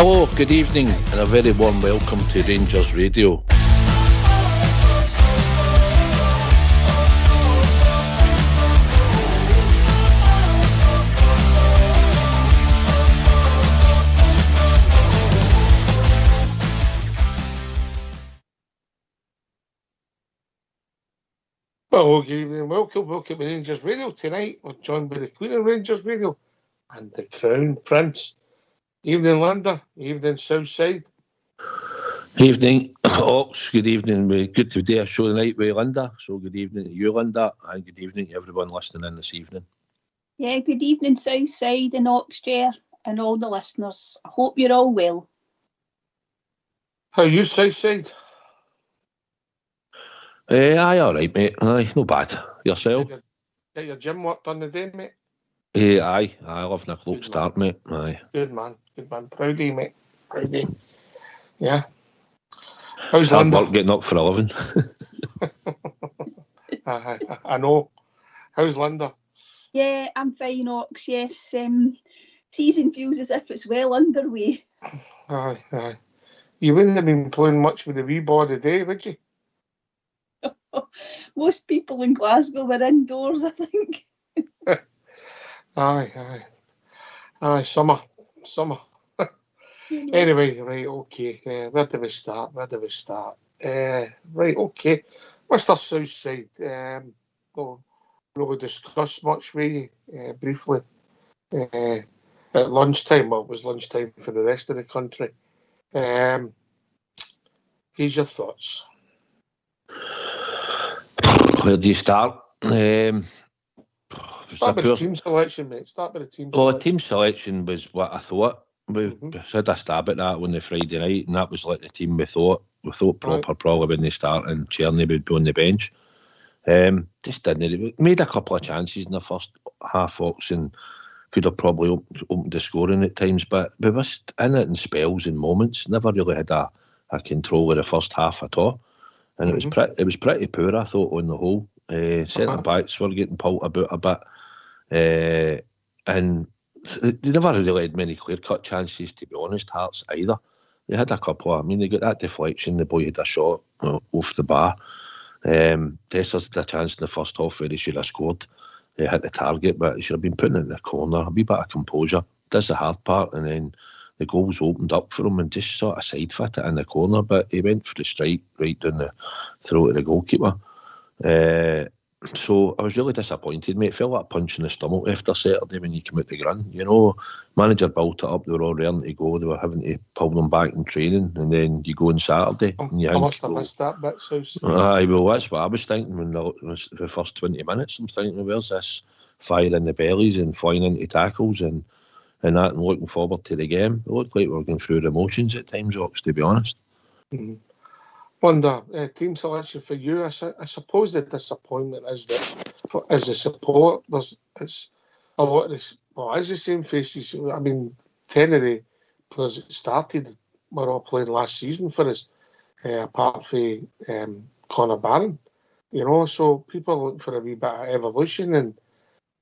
Hello, good evening, and a very warm welcome to Rangers Radio. Well, good evening, welcome to Rangers Radio. Tonight we're joined by the Queen of Rangers Radio and the Crown Prince. Evening, Linda. Evening, Southside. Evening, Ox. Good evening. Good to do a show tonight with Linda. So good evening to you, Linda, and good evening to everyone listening in this evening. Yeah, good evening, Southside and Oxshare and all the listeners. I hope you're all well. How are you, Southside? Aye, all right, mate. Aye, no bad. Yourself? Get your gym work done today, mate? Aye, 11 o'clock start, mate. Aye. Good man. Proud of you, mate. Proud of you. Yeah. How's Hard Linda? work getting up for 11. I know. How's Linda? Yeah, I'm fine, Ox, yes. Season feels as if it's well underway. Aye. You wouldn't have been playing much with the wee ball today, would you? Most people in Glasgow were indoors, I think. Aye, summer. Anyway, right, okay. Where do we start? Right, okay. Mr. Southside, we'll discuss much with you briefly at lunchtime. Well, it was lunchtime for the rest of the country. Here's your thoughts. Where do you start? Start with the team selection, mate. The team selection was what I thought. We had a stab at that on the Friday night, and that was like the team we thought. We thought proper probably when they start, and Cherny would be on the bench. Just didn't. We made a couple of chances in the first half, Ox, and could have probably opened the scoring at times, but we were in it in spells and moments. Never really had a control of the first half at all. And it was pretty poor, I thought, on the whole. Centre backs were getting pulled about a bit, and they never really had many clear-cut chances, to be honest, Hearts either. They had a couple of, they got that deflection, the boy had a shot off the bar. Tessers had a chance in the first half where he should have scored. He hit the target, but he should have been putting it in the corner. A wee bit of composure. That's the hard part, and then the goals opened up for him and just sort of side-fit it in the corner, but he went for the strike right down the throat of the goalkeeper. So I was really disappointed, mate. It felt like a punch in the stomach after Saturday when you come out the ground. Manager built it up, they were all raring to go, they were having to pull them back in training, and then you go on Saturday. And I must have missed that bit, so. Aye, well, that's what I was thinking when the first 20 minutes. I'm thinking, where's this fire in the bellies and flying into tackles and that, and looking forward to the game. It looked like we were going through the emotions at times, Ox, to be honest. Mm-hmm. Wonder, team selection for you, I suppose the disappointment is that as a support, it's a lot of this, it's the same faces. 10 of the players that started were all playing last season for us, apart from Conor Barron, so people are looking for a wee bit of evolution, and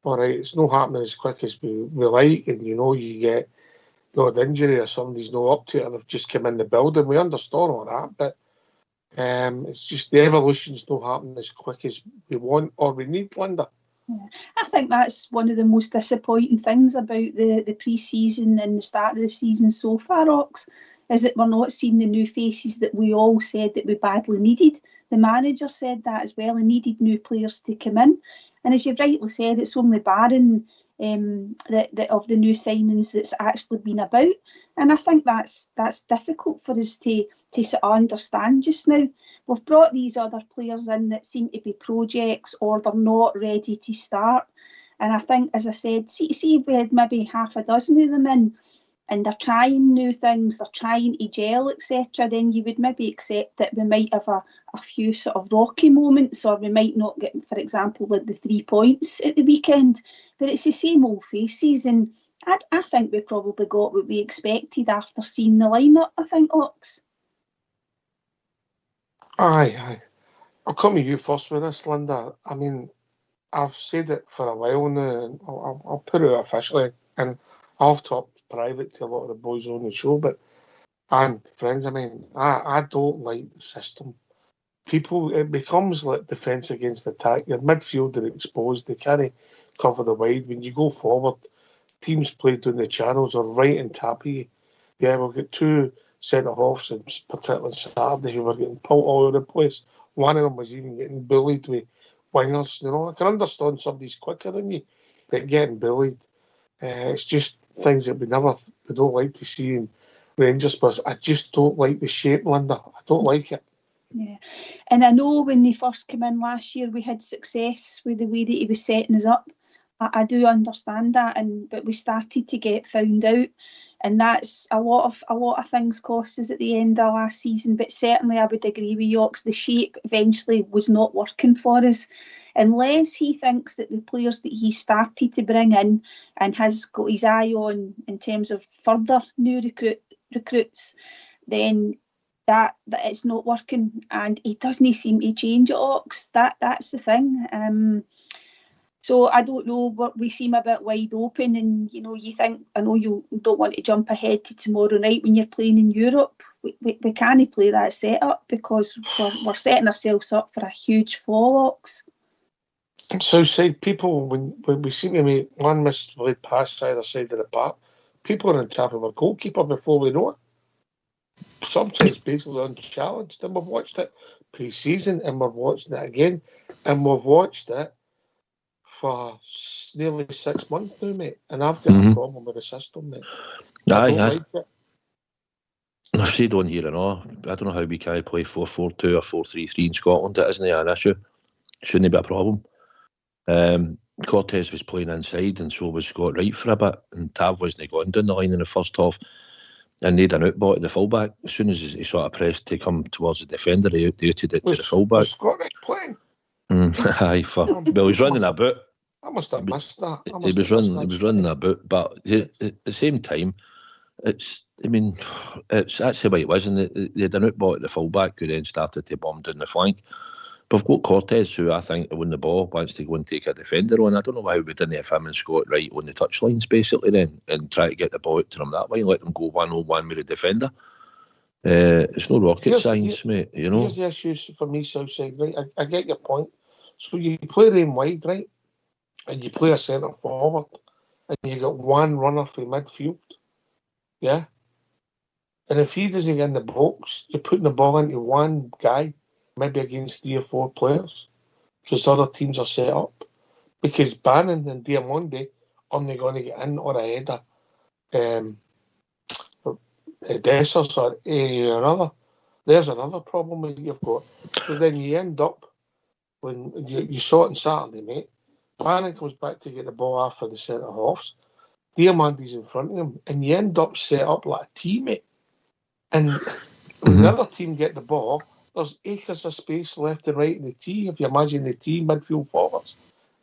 alright, it's not happening as quick as we like, and you get the odd injury or somebody's not up to it, or they've just come in the building. We understand all that, but it's just the evolution's not happening as quick as we want or we need, Linda. Yeah. I think that's one of the most disappointing things about the pre-season and the start of the season so far, Ox, is that we're not seeing the new faces that we all said that we badly needed. The manager said that as well, and needed new players to come in. And as you've rightly said, it's only Barron that of the new signings that's actually been about. And I think that's difficult for us to sort of understand just now. We've brought these other players in that seem to be projects, or they're not ready to start. And I think, as I said, see if we had maybe half a dozen of them in, and they're trying new things, they're trying to gel, etc., then you would maybe accept that we might have a few sort of rocky moments, or we might not get, for example, with the 3 points at the weekend. But it's the same old faces, and I think we probably got what we expected after seeing the lineup, I think, Ox. Aye. I'll come to you first with this, Linda. I've said it for a while now, and I'll put it officially, and I've private to a lot of the boys on the show, and friends, I mean, I don't like the system. It becomes like defence against attack. Your midfield are exposed. They can't cover the wide. When you go forward, teams play down the channels or right on top of you. Yeah, we've got two centre-halves, and particularly Saturday, who were getting pulled all over the place. One of them was even getting bullied with wingers. You know, I can understand somebody's quicker than you, but getting bullied. It's just things that we don't like to see in Rangers, but I just don't like the shape, Linda. I don't like it. Yeah, and I know when he first came in last year, we had success with the way that he was setting us up. I do understand that, but we started to get found out, and that's a lot of things cost us at the end of last season. But certainly, I would agree with Yorks. The shape eventually was not working for us, unless he thinks that the players that he started to bring in and has got his eye on in terms of further new recruits, then that it's not working, and he doesn't seem to change at Ox. That's the thing. So I don't know, what we seem a bit wide open, and you think, I know you don't want to jump ahead to tomorrow night when you're playing in Europe. We can't play that setup because we're setting ourselves up for a huge fall, Ox. So say people, when we seem to make one mislead pass either side of the park, people are on top of our goalkeeper before we know it. Sometimes basically unchallenged, and we've watched it pre-season, and we're watching it again, and we've watched it for nearly 6 months now, mate, and I've got a problem with the system, mate. I don't like it. I've said on here and all, I don't know how we can play 4-4-2 or 4-3-3 in Scotland. It isn't an issue. Shouldn't be a problem. Cortez was playing inside, and so was Scott Wright for a bit, and Tav wasn't going down the line in the first half. And they'd an outball to the fullback. As soon as he sort of pressed to come towards the defender, he outed it to the fullback. Was Scott Wright playing? Aye, well, he was running a boot. I must have missed that. He was running a boot, but at the same time, it's that's the way it was, and they had an outball at the fullback who then started to bomb down the flank. But we've got Cortez, who I think, when the ball wants to go and take a defender on. I don't know why we didn't have him and Scott Wright on the touchlines, basically, then, and try to get the ball out to them that way and let them go 1-on-1 with the defender. It's no rocket science, mate, Here's the issues for me, Southside, right? I get your point. So you play them wide, right? And you play a centre forward, and you got one runner for midfield, yeah? And if he doesn't get in the box, you're putting the ball into one guy, maybe against 3 or 4 players, because other teams are set up. Because Bannon and Diamondi aren't going to get in or ahead of Dessers or another. There's another problem that you've got. So then you end up, when you saw it on Saturday, mate, Bannon comes back to get the ball off of the centre halves. Diamondi's in front of him, and you end up set up like a teammate. And when the other team get the ball, there's acres of space left and right in the tee, if you imagine the tee, midfield forwards.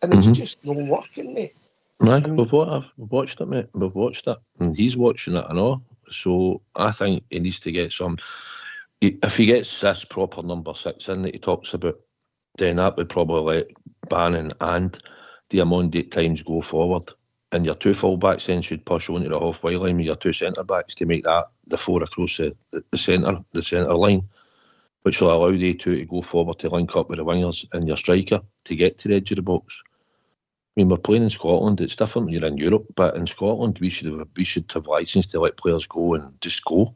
And it's just not working, mate. Right, we've watched it, mate. We've watched it. And he's watching it and all. So I think he needs to get some... If he gets this proper number 6 in that he talks about, then that would probably let Bannon and Diamondi at times go forward. And your 2 full-backs then should push onto the halfway line with your 2 centre-backs to make that the 4 across the centre line, which will allow the 2 to go forward to link up with the wingers and your striker to get to the edge of the box. I mean, we're playing in Scotland. It's different when you're in Europe, but in Scotland we should have licence to let players go and just go.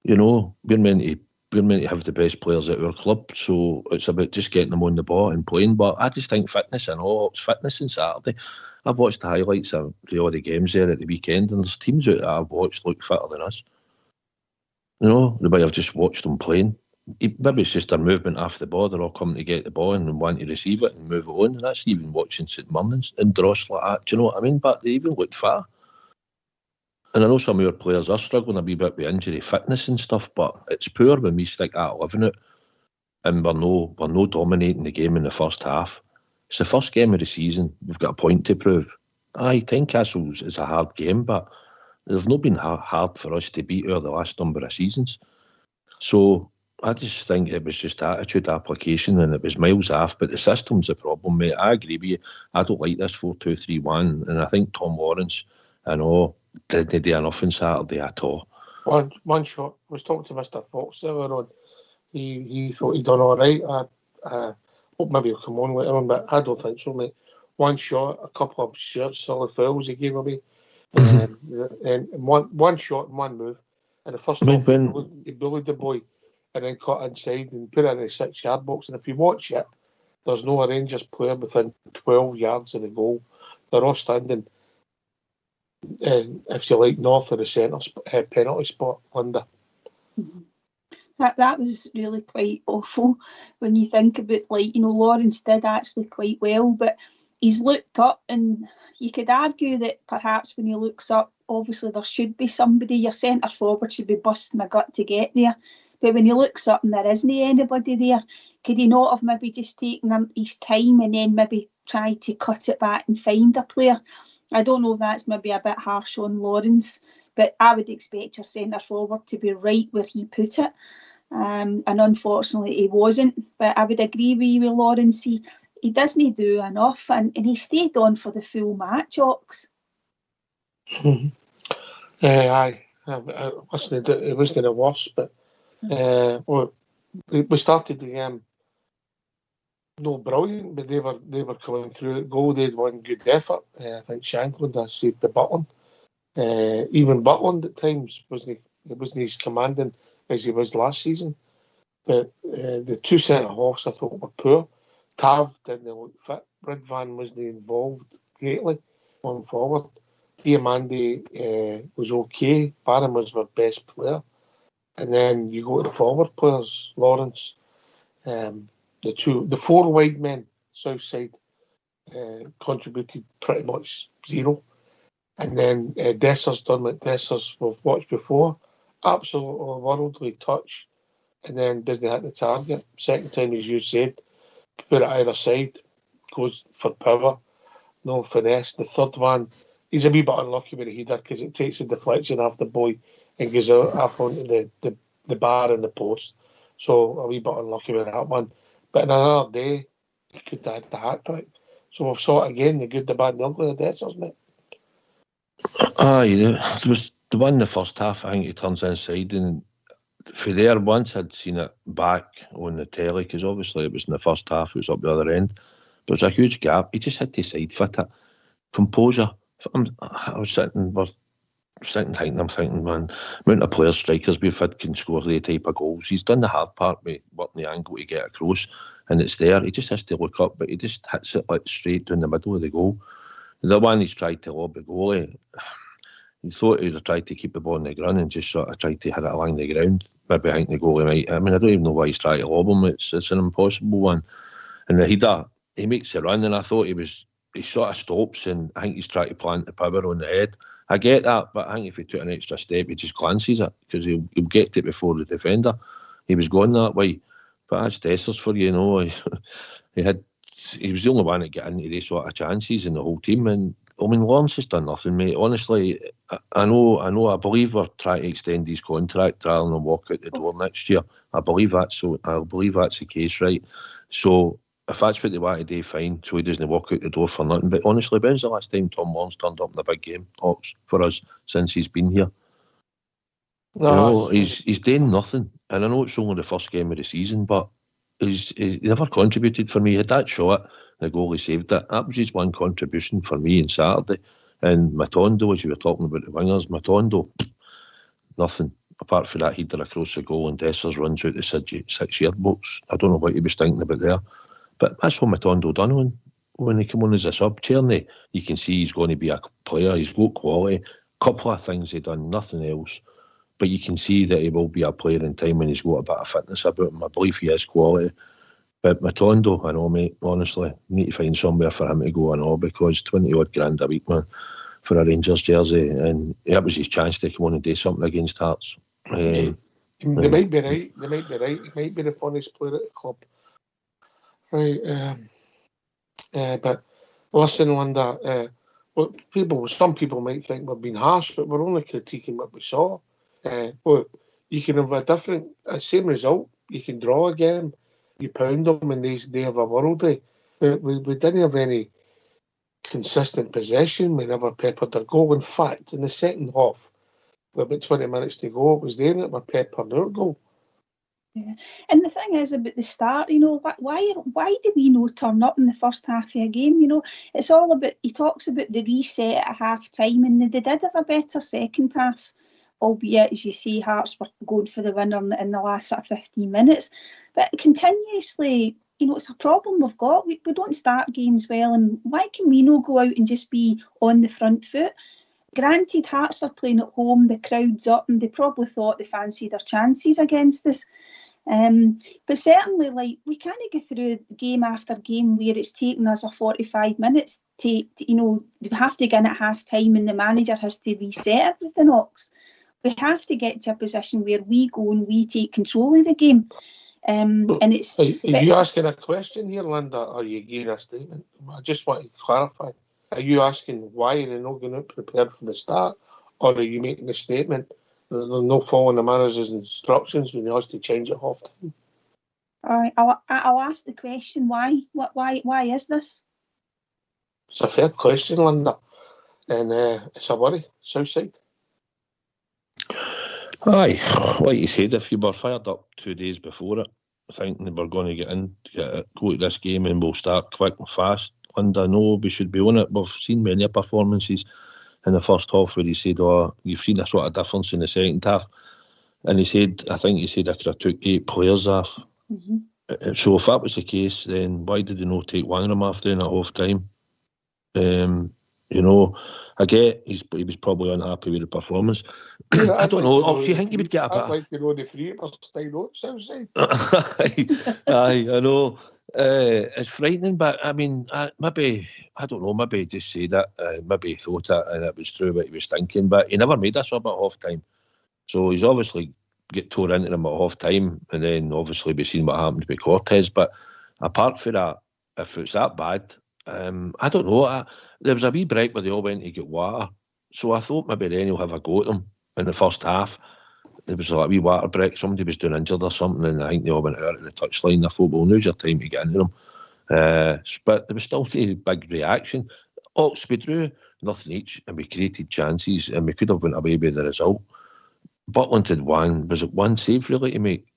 We're meant to have the best players at our club, so it's about just getting them on the ball and playing. But I just think fitness and all, it's fitness on Saturday. I've watched the highlights of all the games there at the weekend, and there's teams out that I've watched look fitter than us. The way I've just watched them playing. Maybe it's just their movement off the ball. They're all coming to get the ball and want to receive it and move it on. And that's even watching St Mirren's and Dross like that. Do you know what I mean? But they even looked fat. And I know some of our players are struggling a wee bit with injury fitness and stuff, but it's poor when we stick that 11 out and we're no dominating the game in the first half. It's the first game of the season. We've got a point to prove. Aye, Tynecastle is a hard game, but they've not been hard for us to beat over the last number of seasons. So I just think it was just attitude application and it was miles off, but the system's the problem, mate. I agree with you. I don't like this 4-2-3-1, and I think Tom Lawrence and all, didn't do enough on Saturday at all. One shot. I was talking to Mr. Fox earlier on. He thought he'd done all right. I hope maybe he'll come on later on, but I don't think so, mate. One shot, a couple of shirts, silly fouls he gave away, and one shot and one move. And the first time he bullied the boy, and then cut inside and put it in the 6-yard box. And if you watch it, there's no Rangers player within 12 yards of the goal. They're all standing, if you like, north of the centre penalty spot, Linda. That was really quite awful when you think about, like, you know, Lawrence did actually quite well, but he's looked up, and you could argue that perhaps when he looks up, obviously there should be somebody. Your centre forward should be busting a gut to get there. But when he looks up and there isn't anybody there, could he not have maybe just taken his time and then maybe tried to cut it back and find a player? I don't know if that's maybe a bit harsh on Lawrence, but I would expect your centre forward to be right where he put it. And unfortunately he wasn't. But I would agree with you with Lawrence. He doesn't do enough, and he stayed on for the full match, Ox. Aye. It wasn't the worst, but we started the game no brilliant, but they were coming through at goal. They had one good effort. I think Shankland has saved the Butland. Even Butland at times wasn't as commanding as he was last season. But the two centre halves I thought were poor. Tav didn't look fit. Ridvan wasn't involved greatly going forward. Diamandi was okay. Barham was our best player. And then you go to the forward players, Lawrence. The 4 wide men, south side, contributed pretty much zero. And then Desser's done what Desser's we've watched before. Absolutely worldly touch. And then doesn't hit the target. Second time, as you said, put it either side, goes for power, no finesse. The third one, he's a wee bit unlucky with the header because it takes the deflection off the boy and goes out off onto the bar and the post. So a wee bit unlucky with that one. But in another day, he could have had the hat-trick. So we've saw it again, the good, the bad, and the ugly, the Dessers, mate. Aye, there was the one in the first half, I think he turns inside, and for there, once I'd seen it back on the telly, because obviously it was in the first half, it was up the other end, but it was a huge gap. He just had to side fit it. Composure. I was sitting thinking, man, amount of players, strikers we've had can score the type of goals. He's done the hard part with working the angle to get across, and it's there. He just has to look up, but he just hits it like straight down the middle of the goal. The one he's tried to lob the goalie, he thought he'd have tried to keep the ball on the ground and just sort of tried to hit it along the ground. Maybe I think the goalie might. I mean, I don't even know why he's trying to lob him. It's an impossible one. And the header, he makes a run, and I thought he sort of stops, and I think he's trying to plant the power on the head. I get that, but I think if he took an extra step, he just glances it because he'll get to it before the defender. He was going that way. But that's Dessers for you, you know. He was the only one that got into these sort of chances in the whole team. And I mean, Lawrence has done nothing, mate. Honestly, I know. I believe we're trying to extend his contract rather than walk out the door next year. I believe that's the case, right? So if that's what they want to do, fine. So he doesn't walk out the door for nothing. But honestly, when's the last time Tom Lawrence turned up in a big game, Ox, for us since he's been here? No, you know, he's doing nothing. And I know it's only the first game of the season, but he never contributed for me. He had that shot, the goalie saved it. That was his one contribution for me on Saturday. And Matondo, as you were talking about the wingers, Matondo, nothing. Apart from that header across the goal and Dessers runs out the 6-yard box. I don't know what he was thinking about there. But that's what Matondo done when he came on as a sub. Tierney, you can see he's going to be a player. He's got quality. Couple of things he done, nothing else. But you can see that he will be a player in time when he's got a bit of fitness about him. I believe he has quality. But Matondo, I know, mate, honestly, need to find somewhere for him to go and all, because 20-odd grand a week, man, for a Rangers jersey. And that was his chance to come on and do something against Hearts. They might be right. He might be the funniest player at the club. Right. But listen, Linda, some people might think we're being harsh, but we're only critiquing what we saw. You can have a same result. You can draw a game, you pound them, and they have a worldie. We didn't have any consistent possession. We never peppered their goal. In fact, in the second half, with about 20 minutes to go, it was there that we peppered our goal. Yeah. And the thing is about the start, why do we not turn up in the first half of a game? It's all about, he talks about the reset at half time, and they did have a better second half, albeit, as you say, Hearts were going for the winner in the last sort of 15 minutes. But continuously, it's a problem we've got. We don't start games well, and why can we not go out and just be on the front foot? Granted, Hearts are playing at home, the crowd's up, and they probably thought they fancied their chances against us. But certainly, we can't go through game after game where it's taken us a 45 minutes to we have to get in at half time and the manager has to reset everything, Ox. We have to get to a position where we go and we take control of the game. And it's. Are you asking a question here, Linda, or are you giving a statement? I just want to clarify. Are you asking why they're not going out prepared from the start, or are you making a statement that they're not following the manager's instructions when he has to change it half time? All right, I'll ask the question. Why? Why is this? It's a fair question, Linda, and it's a worry. Southside. Aye, like you said, if you were fired up 2 days before it, thinking we're going to go to this game and we'll start quick and fast, Linda, no, we should be on it. We've seen many performances in the first half where he said, you've seen a sort of difference in the second half. And I think he said I could have took 8 players off. Mm-hmm. So if that was the case, then why did they not take one of them off then at half time? I get he was probably unhappy with the performance. I don't know. Do you think he would get a bit? I'd like to know the three of us staying out Southside. Aye, I know. It's frightening, but I mean, maybe he just said that. Maybe he thought it and it was true what he was thinking, but he never made us up at half time. So he's obviously get tore into him at half time, and then obviously we've seen what happened with Cortez. But apart from that, if it's that bad, I don't know. There was a wee break where they all went to get water, so I thought maybe then he'll have a go at them in the first half. There was a wee water break. Somebody was doing injured or something, and I think they all went out at the touchline. I thought, well, now's your time to get into them. But there was still no big reaction. Ox, we drew nothing each, and we created chances, and we could have went away with the result. Butland had one. Was it one save really to make?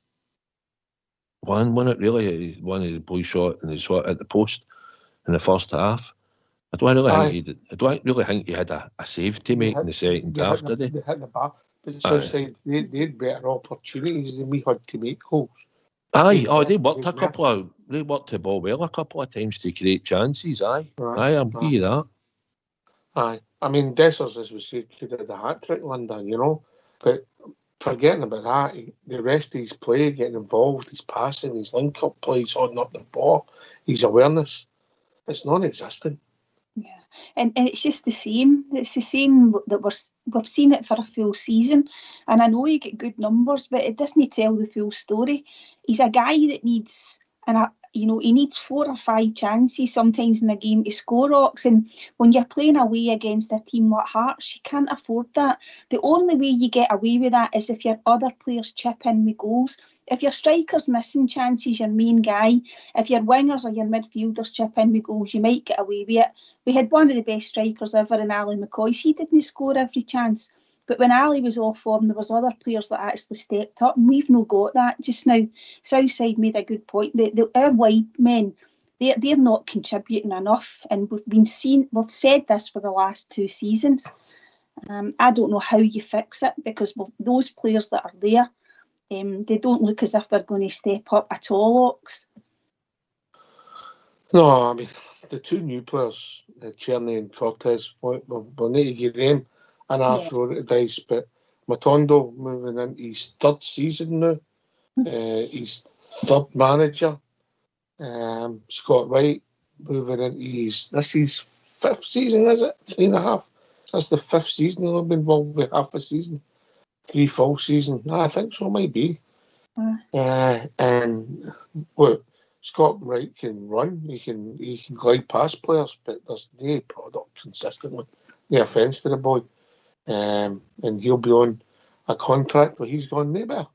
One, wasn't it really? One of the boys shot and he shot at the post in the first half. I don't really think he had a save to make in the second half, did he? They hit the bar. But Southside, they had better opportunities than we had to make goals. They worked the ball well a couple of times to create chances. I'm giving you that. I mean, Dessers, as we said, could have had a hat-trick, Linda, But forgetting about that, the rest of his play, getting involved, his passing, his link-up play, his holding up the ball, his awareness, it's non-existent. Yeah, and it's just the same. It's the same that we've seen it for a full season. And I know you get good numbers, but it doesn't tell the full story. He's a guy that needs, he needs 4 or 5 chances sometimes in a game to score, Ox. And when you're playing away against a team like Hearts, you can't afford that. The only way you get away with that is if your other players chip in with goals. If your striker's missing chances, your main guy, if your wingers or your midfielders chip in with goals, you might get away with it. We had one of the best strikers ever in Ali McCoy. He didn't score every chance. But when Ali was off form, there was other players that actually stepped up, and we've not got that just now. Southside made a good point. Our wide men, they're not contributing enough, and we've said this for the last 2 seasons. I don't know how you fix it, because those players that are there, they don't look as if they're going to step up at all, Ox. No, I mean, the 2 new players, Cherny and Cortez, we'll need to give them an afro at the dice, but Matondo moving into his 3rd season now, his 3rd manager. Scott Wright moving into this is 5th season, is it? 3.5. That's the 5th season he'll be involved with, half a season, 3 full season. I think so, might be. And well, Scott Wright can run, he can glide past players, but there's no product consistently. No offence to the boy. And he'll be on a contract where he's gone neighbour.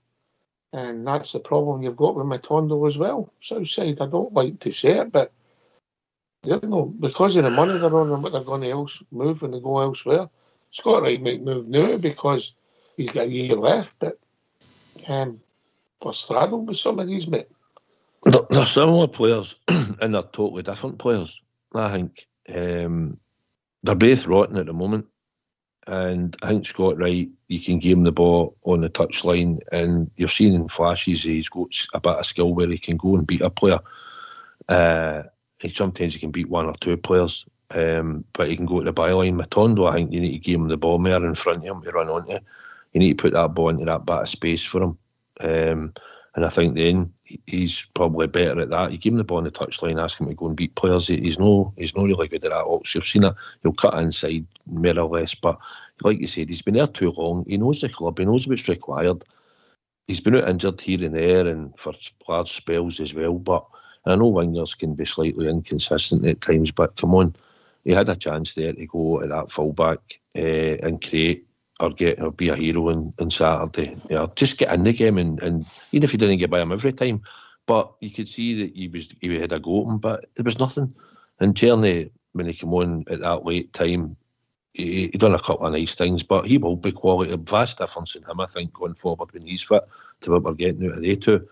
And that's the problem you've got with Matondo as well. Southside, I don't like to say it, but don't know, because of the money they're on and what they're going to move when they go elsewhere. Scott Wright might move now because he's got a year left, but we're straddled with some of these, mate. They're similar players and they're totally different players, I think. They're both rotten at the moment, and I think Scott Wright, you can give him the ball on the touchline and you've seen in flashes he's got a bit of skill where he can go and beat a player. Sometimes he can beat one or two players, but he can go to the byline. Matondo, I think you need to give him the ball more in front of him to run onto. You need to put that ball into that bit of space for him. And I think then he's probably better at that. You give him the ball on the touchline, ask him to go and beat players. He's no really good at that. Also, you've seen it. He'll cut inside more or less, but like you said, he's been there too long. He knows the club. He knows what's required. He's been out injured here and there, and for large spells as well. But I know wingers can be slightly inconsistent at times. But come on, he had a chance there to go at that fullback and create. Or be a hero on Saturday. Just get in the game and even if he didn't get by him every time, but you could see that he had a go at him, but there was nothing. And Tierney, when he came on at that late time, he done a couple of nice things, but he will be quality. A vast difference in him, I think, going forward when he's fit to what we're getting out of they two.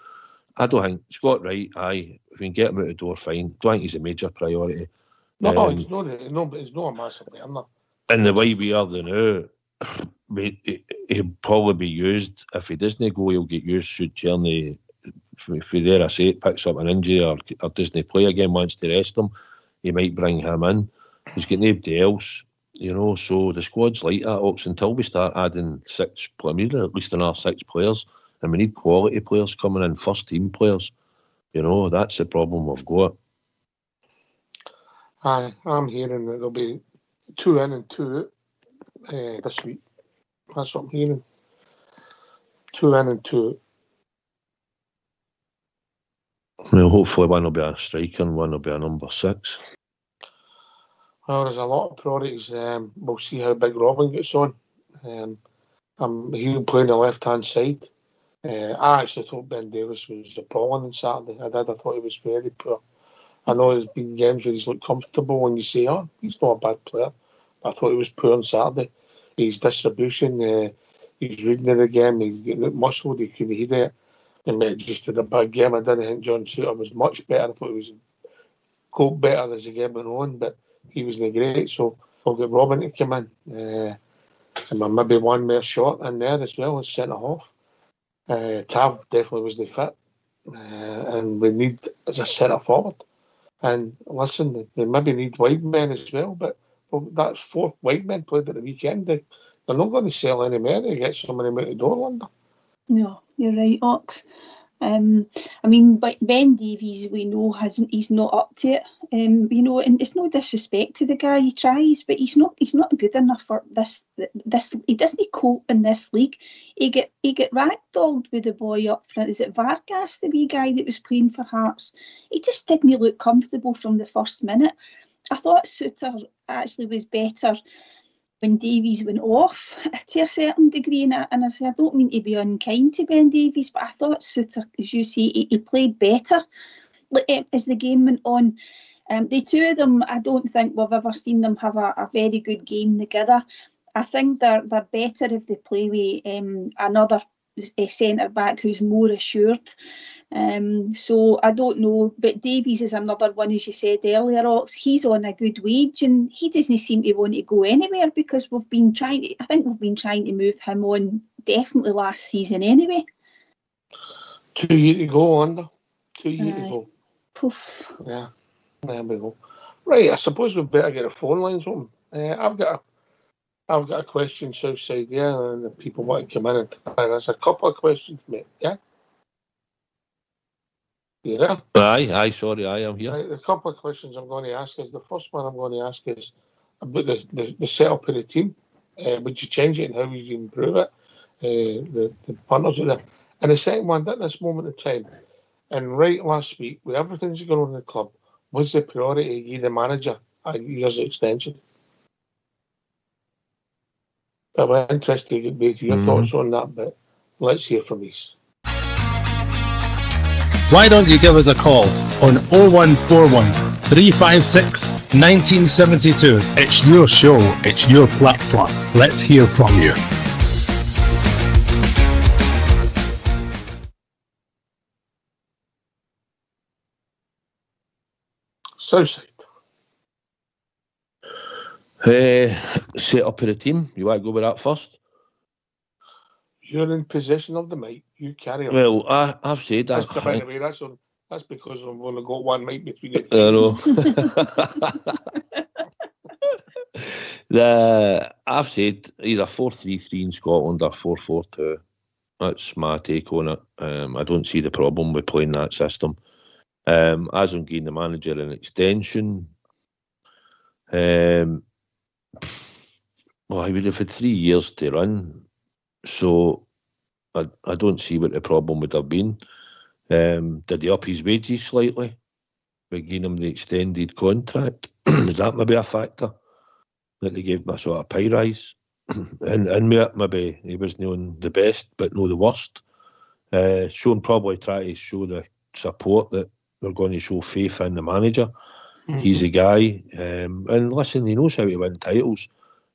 I don't think Scott Wright, if we can get him out the door, fine. Don't think he's a major priority. No, he's not a massive player. And the way we are now, he'll probably be used. If he doesn't go, he'll get used. Should Tierney, if there I say it, picks up an injury or doesn't play again, wants to rest him, he might bring him in. He's got nobody else, so the squad's like that, Ox, until we start adding at least another 6 players, and we need quality players coming in, first team players. That's the problem we've got. I'm hearing that there'll be 2 in and 2 out. This week. That's what I'm hearing. 2 in and 2 out. Well, hopefully one will be a striker and one will be a number 6. Well, there's a lot of priorities. We'll see how Big Robin gets on. He'll play on the left-hand side. I actually thought Ben Davies was appalling on Saturday. I thought he was very poor. I know there's been games where he's looked comfortable when you say, he's not a bad player. I thought he was poor on Saturday. His distribution, his reading of the game, he's getting muscled, he couldn't hit it. And just did a bad game. I didn't think John Suter was much better. I thought he was coped better as the game went on, but he wasn't great. So we'll get Robin to come in. And maybe one more shot in there as well as centre half. Tav definitely wasn't fit. And we need as a centre forward. And listen, they maybe need wide men as well, but that's 4 wide men played at the weekend. They're not going to sell any more to get somebody out the door, Linda. No, you're right, Ox. But Ben Davies, we know he's not up to it. And it's no disrespect to the guy. He tries, but he's not good enough for this. He doesn't cope in this league. He get ragdolled with the boy up front. Is it Vargas, the wee guy that was playing for Hearts? He just didn't look comfortable from the first minute. I thought Suter actually was better when Davies went off to a certain degree, and I say I don't mean to be unkind to Ben Davies, but I thought Suter, as you say, he played better as the game went on. The two of them, I don't think we've ever seen them have a very good game together. I think they're better if they play with another centre back who's more assured. So I don't know, but Davies is another one, as you said earlier, Ox. He's on a good wage and he doesn't seem to want to go anywhere because we've been trying to move him on definitely last season anyway. 2 years to go, Linda. 2 years to go. Poof. Yeah, there we go. Right, I suppose we'd better get the phone lines open. I've got a question south side there, and the people want to come in and there's a couple of questions, mate. Yeah. You there? Aye, sorry, I am here. Right, a couple of questions I'm going to ask is, the first one I'm going to ask is about the setup of the team. Would you change it and how would you improve it? The punters are there. And the second one, at this moment in time, and right last week, with everything that's going on in the club, was the priority to give the manager a year's extension? I'm interested to get your thoughts on that, but let's hear from these. Why don't you give us a call on 0141 356 1972. It's your show, it's your platform. Let's hear from you. Southside. Set up of the team. You want to go with that first? You're in possession of the mic. You carry on. Well, I've said that. By the way, that's because I've only got one mic between the I know. I've said either 4-3-3 in Scotland or 4-4-2. That's my take on it. I don't see the problem with playing that system. As I'm giving the manager an extension, well, he would have had 3 years to run, so I don't see what the problem would have been. Did he up his wages slightly by giving him the extended contract? Is that maybe a factor that they gave him a sort of pay rise? and maybe he wasn't on the best, but no the worst. Sean probably try to show the support that we're going to show faith in the manager. Mm-hmm. He's a guy, and listen, he knows how to win titles.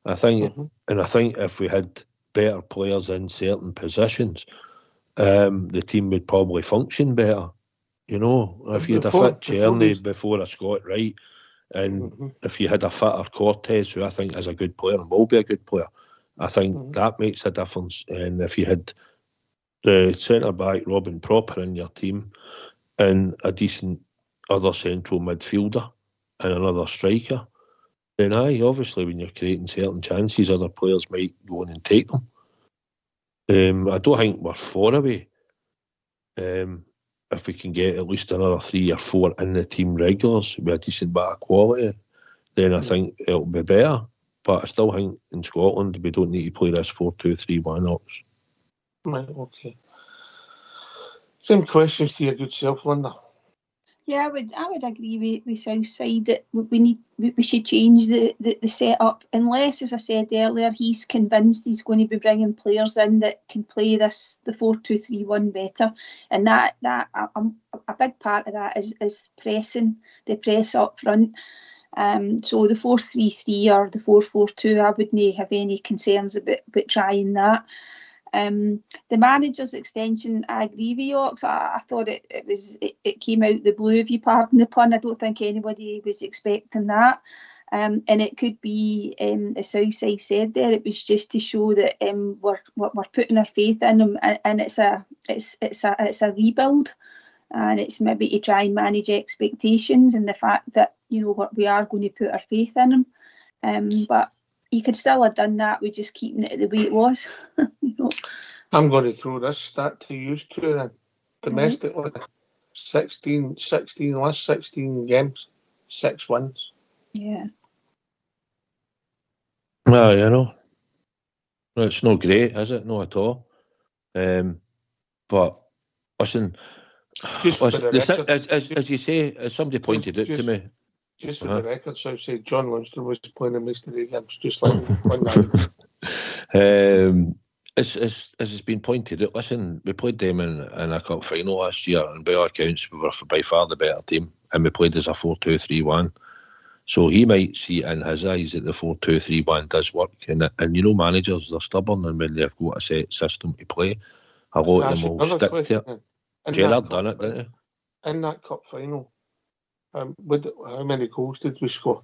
I think, and I think if we had better players in certain positions, the team would probably function better. You know, if you had a fit Czerny before a Scott Wright, and if you had a fitter Cortez, who I think is a good player and will be a good player, I think that makes a difference. And if you had the centre back Robin Proper in your team, and a decent other central midfielder and another striker, then obviously when you're creating certain chances, other players might go in and take them. I don't think we're far away. If we can get at least another 3 or 4 in the team regulars with a decent bit of quality, then I think it'll be better. But I still think in Scotland we don't need to play this 4-2-3-1 ops. Right, okay. Same questions to your good self, Linda. Yeah, I would agree with Southside that we should change the setup, unless, as I said earlier, he's convinced he's going to be bringing players in that can play the 4-2-3-1 better, and that a big part of that is pressing, the press up front. So the 4-3-3 or the 4-4-2, I wouldn't have any concerns about trying that. The manager's extension, I agree with you, Ox. I thought it came out the blue, if you pardon the pun. I don't think anybody was expecting that. And it could be, as Southside said there, it was just to show that we're putting our faith in him, and it's a rebuild, and it's maybe to try and manage expectations and the fact that, you know, we are going to put our faith in him. But you could still have done that with just keeping it the way it was. You know? I'm going to throw this stat to you too then. Domestically, 16 last 16 games, 6 wins. Yeah. Well, you know, it's not great, is it? Not at all. But listen, as you say, as somebody pointed out to me. Just for the record, so I say John Lundstrom was playing in most of the games, just like that. As it's been pointed out, listen, we played them in a cup final last year, and by all accounts, we were by far the better team, and we played as a 4-2-3-1. So he might see in his eyes that the 4-2-3-1 does work, and you know, managers, they're stubborn, and when they've got a set system to play, a lot of them will stick to it. Gerrard done it, didn't he? In that cup final, how many goals did we score?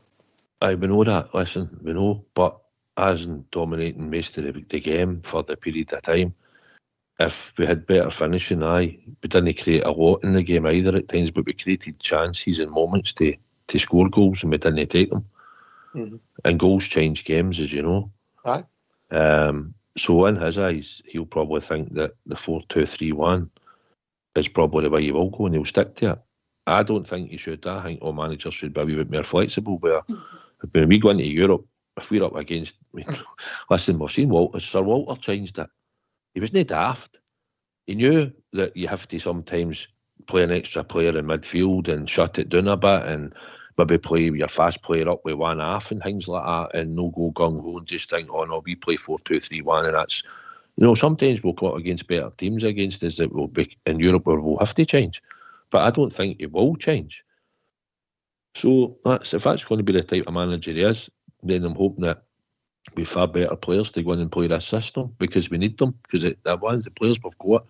We know that, listen, we know, but as in dominating most of the game for the period of time, if we had better finishing, we didn't create a lot in the game either at times, but we created chances and moments to score goals, and we didn't take them. And goals change games, as you know. Aye. So in his eyes, he'll probably think that the 4-2-3-1 is probably the way he will go, and he'll stick to it. I don't think he should. I think all managers should be a wee bit more flexible, where when we go into Europe, if we're up against, listen, we've seen Walter. Sir Walter changed it. He wasn't daft. He knew that you have to sometimes play an extra player in midfield and shut it down a bit, and maybe play your fast player up with one half and things like that, and no go gung-ho and just think, oh no, we play 4-2-3-1, and that's, you know, sometimes we'll go up against better teams against us that will be in Europe where we'll have to change. But I don't think it will change. So if that's going to be the type of manager he is, then I'm hoping that we've far better players to go in and play this system, because we need them, because the players we've got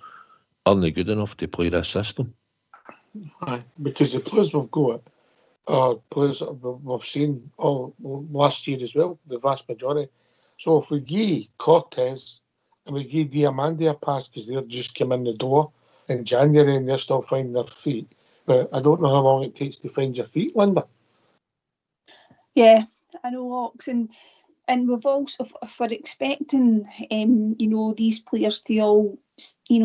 aren't good enough to play this system. Aye, because the players we've got are players that we've seen all last year as well, the vast majority. So if we give Cortez and we give Diamandi a pass because they're just come in the door in January and they're still finding their feet, but I don't know how long it takes to find your feet, Linda. Yeah, I know, Ox, and we've also, if we're expecting, these players to all,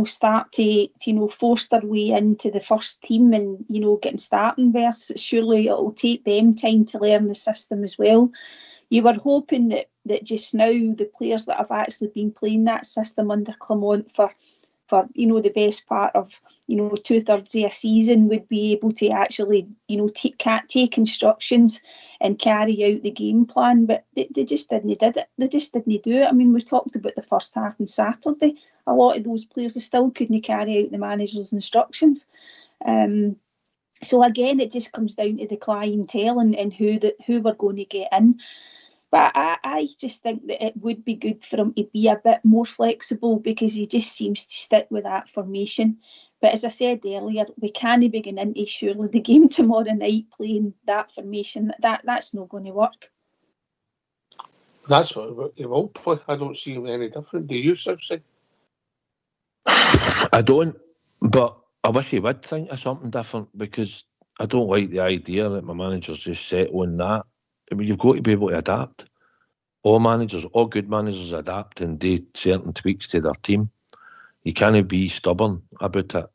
start to, force their way into the first team and, getting starting berths, surely it'll take them time to learn the system as well. You were hoping that just now the players that have actually been playing that system under Clement for the best part of 2/3 of a season would be able to actually take instructions and carry out the game plan, but they just didn't do it. I mean, we talked about the first half on Saturday. A lot of those players still couldn't carry out the manager's instructions. So again, it just comes down to the clientele and who we're going to get in. But I just think that it would be good for him to be a bit more flexible, because he just seems to stick with that formation. But as I said earlier, we can't begin into surely the game tomorrow night playing that formation. That's not going to work. That's what he will play. I don't see him any different. Do you, Southside? I don't, but I wish he would think of something different, because I don't like the idea that my manager's just set on that. I mean, you've got to be able to adapt. All good managers adapt and do certain tweaks to their team. You can't be stubborn about it.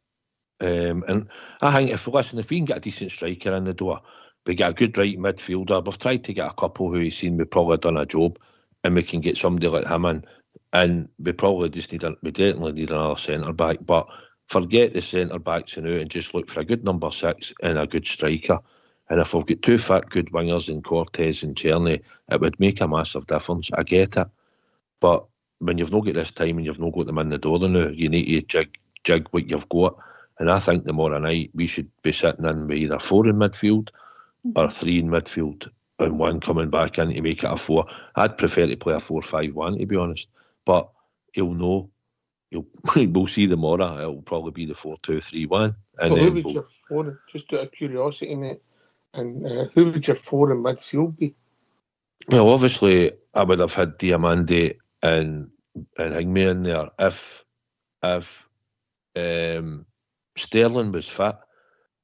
And I think if we can get a decent striker in the door, we get a good right midfielder. We've tried to get a couple who we've seen we probably done a job, and we can get somebody like him in. And we probably we definitely need another centre back. But forget the centre backs and out and just look for a good number 6 and a good striker. And if we've got 2 fit good wingers in Cortez and Czerny, it would make a massive difference. I get it. But when you've not got this time and you've not got them in the door now, you need to jig what you've got. And I think tomorrow night we should be sitting in with either 4 in midfield or 3 in midfield and 1 coming back in to make it a 4. I'd prefer to play a 4-5-1, to be honest. But he'll know. We'll see tomorrow. It'll probably be the 4-2-3-1. And who would your 4, just out of curiosity, mate, and who would your 4 in midfield be? Well, obviously, I would have had Diamandi and Hagi in there if Sterling was fit.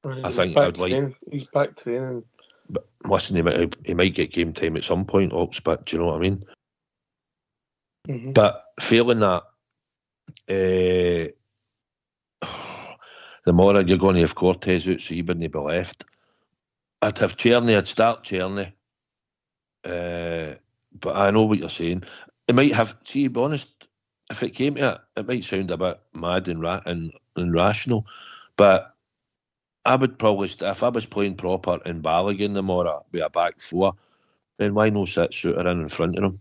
Right, I think I'd like. He's back training. But listen, he might get game time at some point, Ox, but do you know what I mean? Mm-hmm. But failing that, the more you're going to have Cortez out, so he wouldn't be left. I'd have Czerny, I'd start Czerny. But I know what you're saying. It might have, see, to be honest, if it came to it might sound a bit mad and irrational, but I would probably, if I was playing proper in Balogun tomorrow with a back 4, then why not sit Suter in front of him?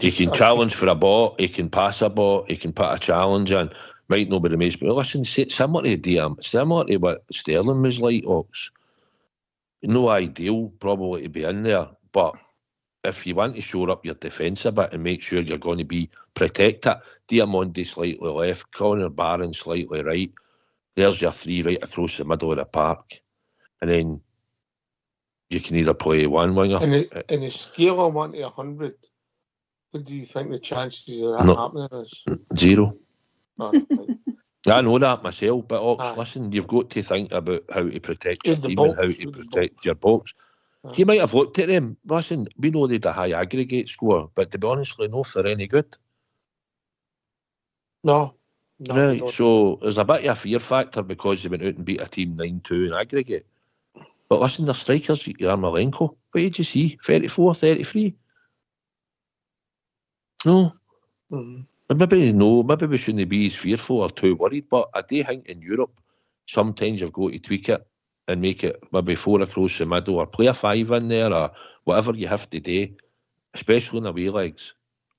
He can challenge for a ball, he can pass a ball, he can put a challenge in. Might not be the most, but listen, similar to what Sterling was like, Ox. No ideal probably to be in there, but if you want to shore up your defence a bit and make sure you're going to be protected, Diamandi slightly left, Connor Barron slightly right, there's your 3 right across the middle of the park, and then you can either play 1 winger. In a scale of 1 to 100, what do you think the chances of that happening is? 0. Oh, right. I know that myself, but Ox, listen, you've got to think about how to protect your team and how to protect your box. You might have looked at them. Listen, we know they had a high aggregate score, but to be honest, no, if they're any good. No. Right, so there's a bit of a fear factor because they went out and beat a team 9-2 in aggregate. But listen, their strikers, Yarmolenko, what did you see? 34, 33? No. Mm-hmm. Maybe we shouldn't be as fearful or too worried, but I do think in Europe, sometimes you've got to tweak it and make it maybe 4 across the middle or play a 5 in there or whatever you have to do, especially in away legs.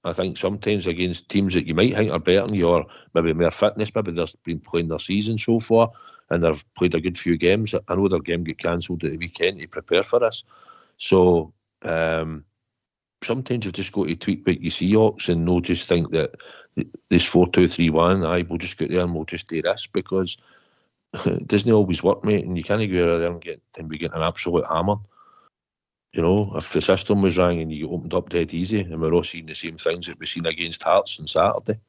I think sometimes against teams that you might think are better than you or maybe more fitness, maybe they've been playing their season so far, and they've played a good few games. I know their game got cancelled at the weekend to prepare for this. So sometimes you've just got to tweak what you see, Ox, and not just think that this 4-2-3-1, we'll just get there and we'll just do this, because it doesn't always work, mate, and you can't go there and be getting an absolute hammer. You know, if the system was wrong and you get opened up dead easy, and we're all seeing the same things that we've seen against Hearts on Saturday.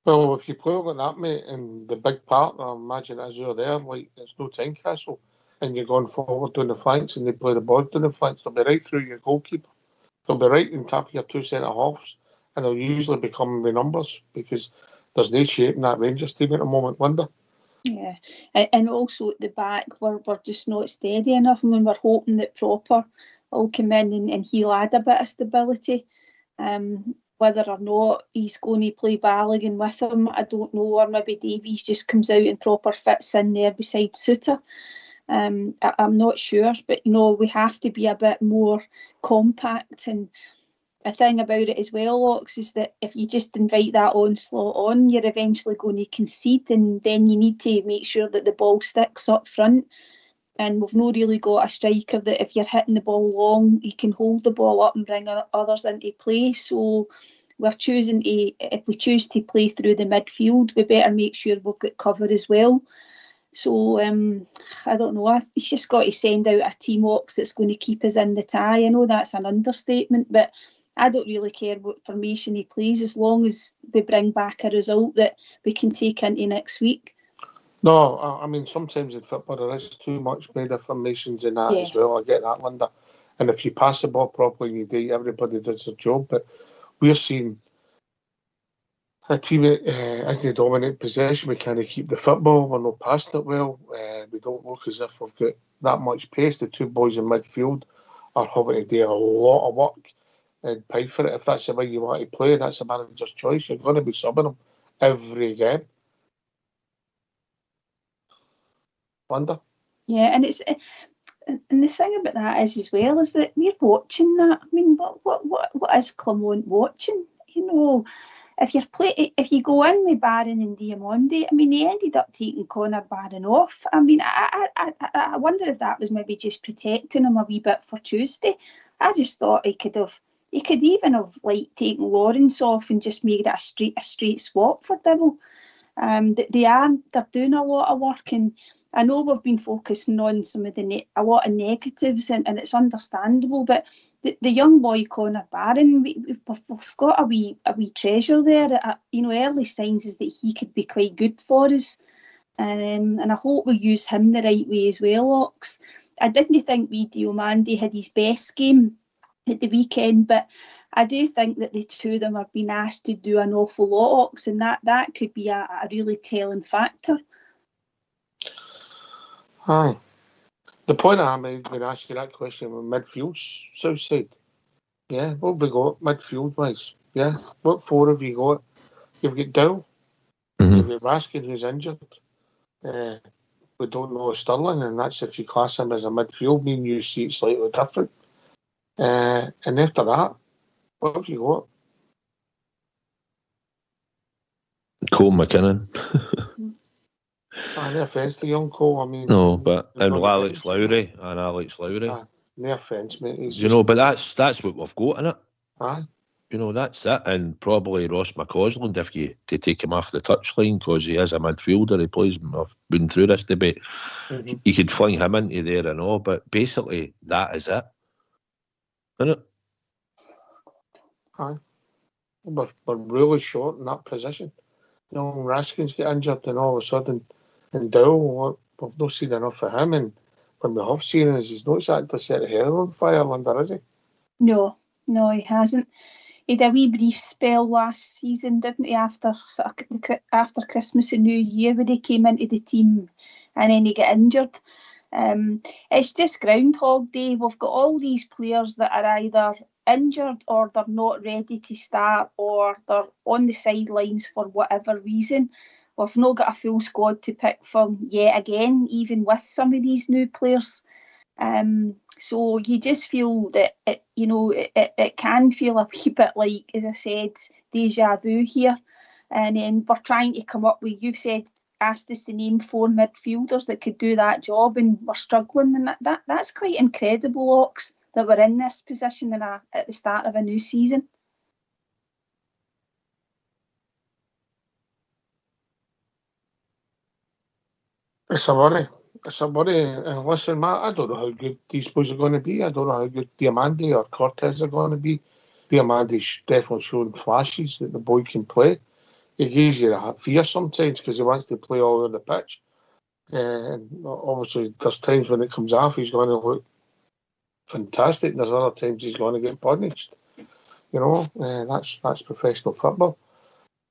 Well, if you play like that, mate, and the big partner, imagine as you're there, like it's no time castle, and you're going forward down the flanks and they play the ball down the flanks, they'll be right through your goalkeeper. They'll be right in top of your two centre-halves, and they'll usually become the numbers, because there's no shape in that Rangers team at the moment, Linda. Yeah, and also at the back, we're just not steady enough. I mean, we're hoping that Proper will come in and he'll add a bit of stability. Whether or not he's going to play Balogun with him, I don't know, or maybe Davies just comes out and Proper fits in there beside Suter. I'm not sure, but we have to be a bit more compact. And a thing about it as well, Ox, is that if you just invite that onslaught on, you're eventually going to concede, and then you need to make sure that the ball sticks up front. And we've not really got a striker that if you're hitting the ball long, he can hold the ball up and bring others into play. So we're choosing to, if we choose to play through the midfield, we better make sure we've got cover as well. So I don't know, he's just got to send out a team, Ox, that's going to keep us in the tie. I know that's an understatement, but I don't really care what formation he plays, as long as we bring back a result that we can take into next week. No, I mean, sometimes in football there is too much made of formations in that as well. I get that, Linda. And if you pass the ball properly, you do, everybody does their job. But we're seeing a team as they dominate possession. We can't keep the football. We're not passing it well. We don't look as if we've got that much pace. The two boys in midfield are having to do a lot of work and pay for it. If that's the way you want to play, that's a manager's choice. You're going to be subbing them every game. Wonder. Yeah, and the thing about that is as well is that we're watching that. I mean, what is Clermont watching? If you go in with Barron and Diamondi, I mean, he ended up taking Connor Barron off. I mean, I wonder if that was maybe just protecting him a wee bit for Tuesday. I just thought he could even have taken Lawrence off and just made it a straight swap for Dibble. They're doing a lot of work, and I know we've been focusing on some of a lot of negatives, and it's understandable. But the young boy Connor Barron, we've got a wee treasure there. Early signs is that he could be quite good for us, and I hope we use him the right way as well, Ox. I didn't think Diomande had his best game at the weekend, but I do think that the two of them are being asked to do an awful lot, Ox, and that could be a really telling factor. Aye. The point I made when I asked you that question was midfield, south side. Yeah, what have we got midfield wise? Yeah, what four have you got? You've got Dow, you've got Raskin, who's injured. We don't know Sterling, and that's if you class him as a midfield. Me and you see it slightly different. And after that, what have you got? Cole McKinnon. No offence to young Cole. I mean, no, but and Alex Lowry. No offence, mate. But that's what we've got in it. Aye. That's it, and probably Ross McCausland if you to take him off the touchline because he is a midfielder. He plays. I've been through this debate. Mm-hmm. You could fling him into there and all, but basically that is it, isn't it? Aye. We're really short in that position. Raskin's get injured, and all of a sudden, and Dowell, we've not seen enough of him, and when we have seen him, he's not exactly set the hair on fire, Linda, is he? No, he hasn't. He had a wee brief spell last season, didn't he, after Christmas and New Year, when he came into the team and then he got injured. It's just Groundhog Day. We've got all these players that are either injured or they're not ready to start or they're on the sidelines for whatever reason. We've not got a full squad to pick from yet again, even with some of these new players. So you just feel that it can feel a wee bit like, as I said, deja vu here. And then we're trying to come up with, you've said asked us to name 4 midfielders that could do that job, and we're struggling, and that's quite incredible, Ox, that we're in this position at the start of a new season. It's a worry. It's a worry. And listen, Matt, I don't know how good these boys are going to be. I don't know how good Diamandi or Cortez are going to be. Diamandi's definitely showing flashes that the boy can play. He gives you a fear sometimes because he wants to play all over the pitch. And obviously, there's times when it comes off, he's going to look fantastic. There's other times he's going to get punished. You know, that's professional football.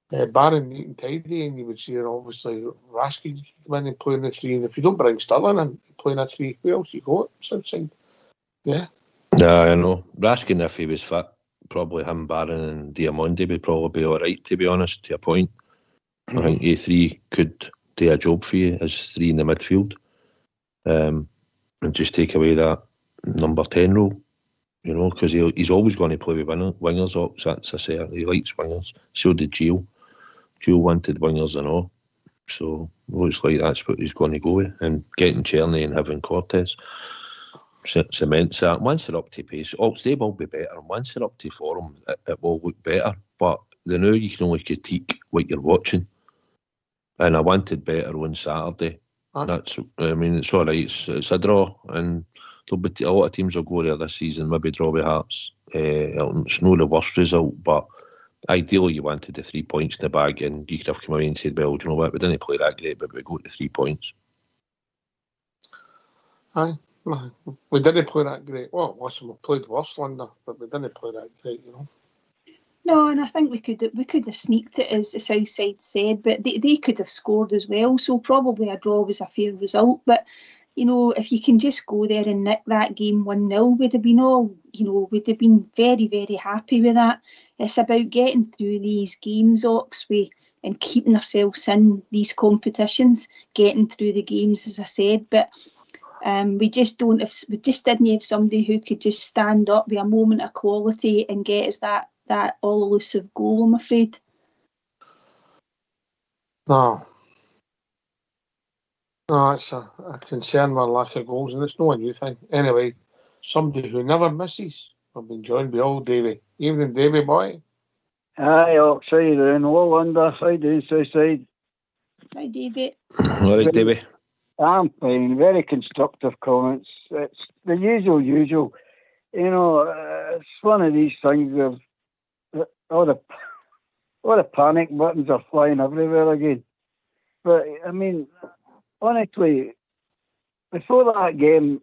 Barring neat and tidy, and you would see obviously Raskin come in and play in the 3. And if you don't bring Sterling in playing a 3, who else you got? Outside? Yeah. Yeah, I know. Raskin, if he was fit, probably him, Barron and Diamandi would probably be alright, to be honest, to a point. I think A3 could do a job for you as 3 in the midfield. And just take away that number 10 role, you know, because he's always going to play with wingers. That's a certain. He likes wingers. So did Gio. Gio wanted wingers and all. So it looks like that's what he's going to go with. And getting Czerny and having Cortez cements that. Once they're up to pace, they will be better. And once they're up to form, it will look better. But the now you can only critique what you're watching. And I wanted better on Saturday. It's all right. It's a draw. And there'll be a lot of teams will go there this season, maybe draw with Hearts. It's not the worst result, but ideally you wanted the 3 points in the bag, and you could have come away and said, well, do you know what, we didn't play that great, but we got the 3 points. Aye, we didn't play that great. Well, listen, we played worse, Linda, but we didn't play that great, you know. No, and I think we could have sneaked it, as the South Side said, but they could have scored as well, so probably a draw was a fair result. But you know, if you can just go there and nick that game 1-0, we'd have been very, very happy with that. It's about getting through these games, Oxway, and keeping ourselves in these competitions, getting through the games, as I said. But we just didn't have somebody who could just stand up with a moment of quality and get us that all elusive goal, I'm afraid. No, it's a concern with lack of goals, and it's no a new thing. Anyway, somebody who never misses. I've been joined by old Davy. Evening, Davy boy. Hi, Ox. How you doing? Hello, Linda. How you doing, Southside? Hi, Davy. All right, Davy. I'm fine. Very constructive comments. It's the usual. You know, it's one of these things of all the panic buttons are flying everywhere again. But, I mean, honestly, before that game,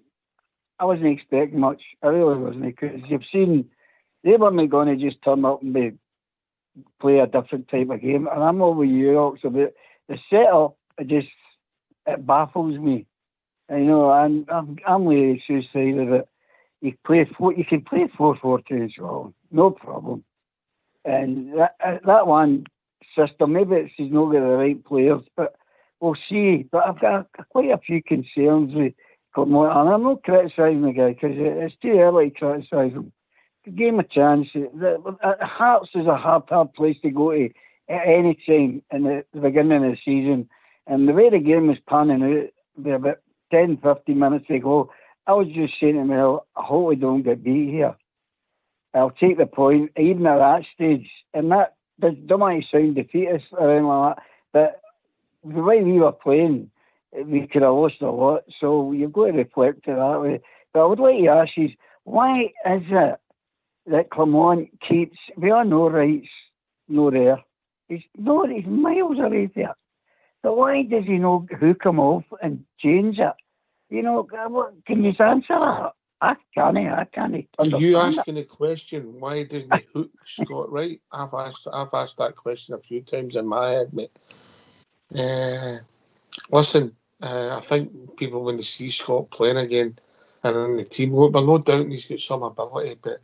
I wasn't expecting much. I really wasn't, because you've seen they weren't going to just turn up and play a different type of game. And I'm over you, Ox, about the setup. It baffles me. And, you know, I'm really suicidal that you can play 4-4-2 as well, no problem. And that one system, maybe he's not got the right players, but we'll see. But I've got quite a few concerns with Clermont, and I'm not criticising the guy because it's too early to criticise him. Give him a chance. Hearts is a hard place to go to at any time in the beginning of the season. And the way the game was panning out, with about 10, 15 minutes ago, I was just saying to myself, I hope we don't get beat here. I'll take the point, even at that stage. And that don't want to sound defeatist or anything like that, but the way we were playing, we could have lost a lot. So you've got to reflect it that way. But I would like to ask you, why is it that Clermont keeps, we all know Wright's not there. He's miles away there. But why does he not hook him off and change it? You know, can you answer that? I can't. Are you asking a question? Why doesn't he hook Scott Wright? I've asked that question a few times in my head, mate. Listen, I think people, when they see Scott playing again and in the team, we're no doubting he's got some ability, but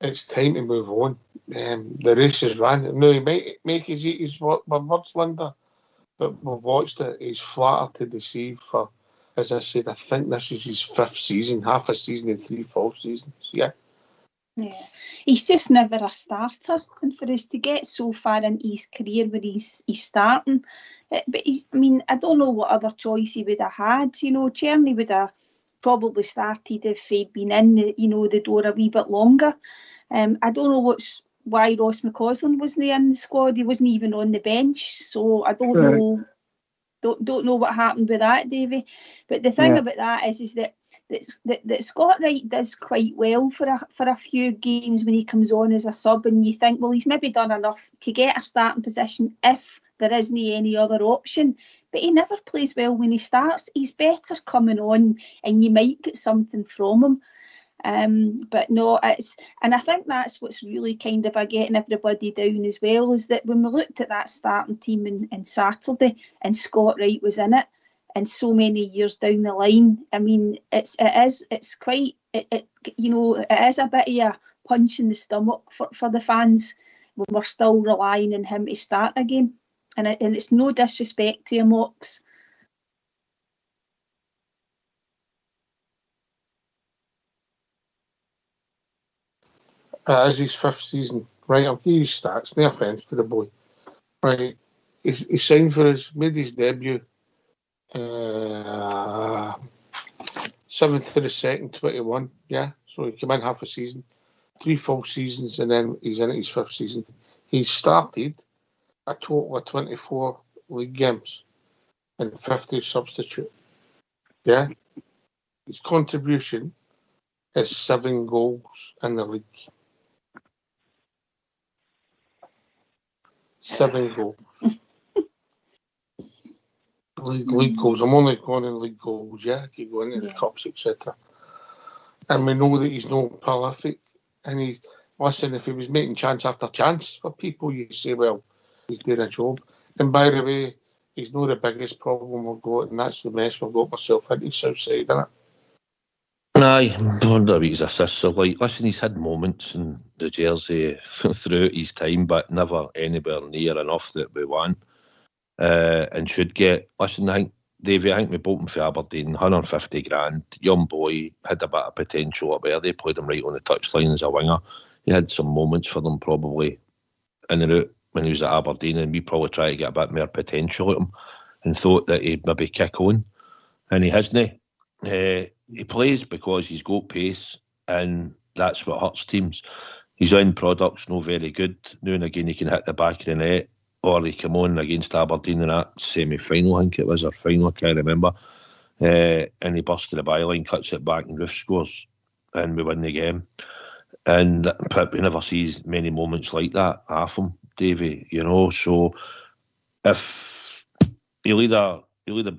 it's time to move on. The race is ran. No, he might make his words, Linda, but we've watched it. He's flattered to deceive for, as I said, I think this is his 5th season, half a season and 3 full seasons. Yeah. Yeah, he's just never a starter, and for us to get so far into his career where he's starting, but I don't know what other choice he would have had. You know, Czerny would have probably started if he'd been in the door a wee bit longer. I don't know why Ross McCausland wasn't in the squad. He wasn't even on the bench, so I don't know. Don't know what happened with that, Davy. But the thing about that is that Scott Wright does quite well for a few games when he comes on as a sub, and you think, well, he's maybe done enough to get a starting position if there isn't any other option. But he never plays well when he starts. He's better coming on, and you might get something from him. But no, and I think that's what's really kind of getting everybody down as well, is that when we looked at that starting team in Saturday and Scott Wright was in it, and so many years down the line, I mean, it is a bit of a punch in the stomach for the fans when we're still relying on him to start a game, and it's no disrespect to him, Ox. As his 5th season, right? I'll give you stats. No offence to the boy, right? He signed for us, made his debut 7th to the 2nd, 21. Yeah, so he came in half a season, 3 full seasons, and then he's in his 5th season. He started a total of 24 league games and 50 substitute. Yeah, his contribution is 7 goals in the league. 7 goals. league goals. I'm only going in league goals, yeah. I keep going into the cups, etc. And we know that he's no prolific. And if he was making chance after chance for people, you say, well, he's doing a job. And by the way, he's not the biggest problem we've got, and that's the mess we've got ourselves into Southside, isn't it? Aye, I wonder about his assists. So, listen, he's had moments in the jersey throughout his time, but never anywhere near enough that we want and should get. Listen, I think we bought him for Aberdeen, 150 grand, young boy, had a bit of potential up there. They played him right on the touchline as a winger. He had some moments for them probably in and out when he was at Aberdeen, and we probably tried to get a bit more potential at him and thought that he'd maybe kick on, and he hasn't. He plays because he's got pace, and that's what hurts teams. His end product's not very good. Now and again he can hit the back of the net, or he came on against Aberdeen in that semi-final, I think it was, or final, I can't remember, and he busted the byline, cuts it back, and Roof scores, and we win the game. But we never see many moments like that half him, Davy, so if he'll either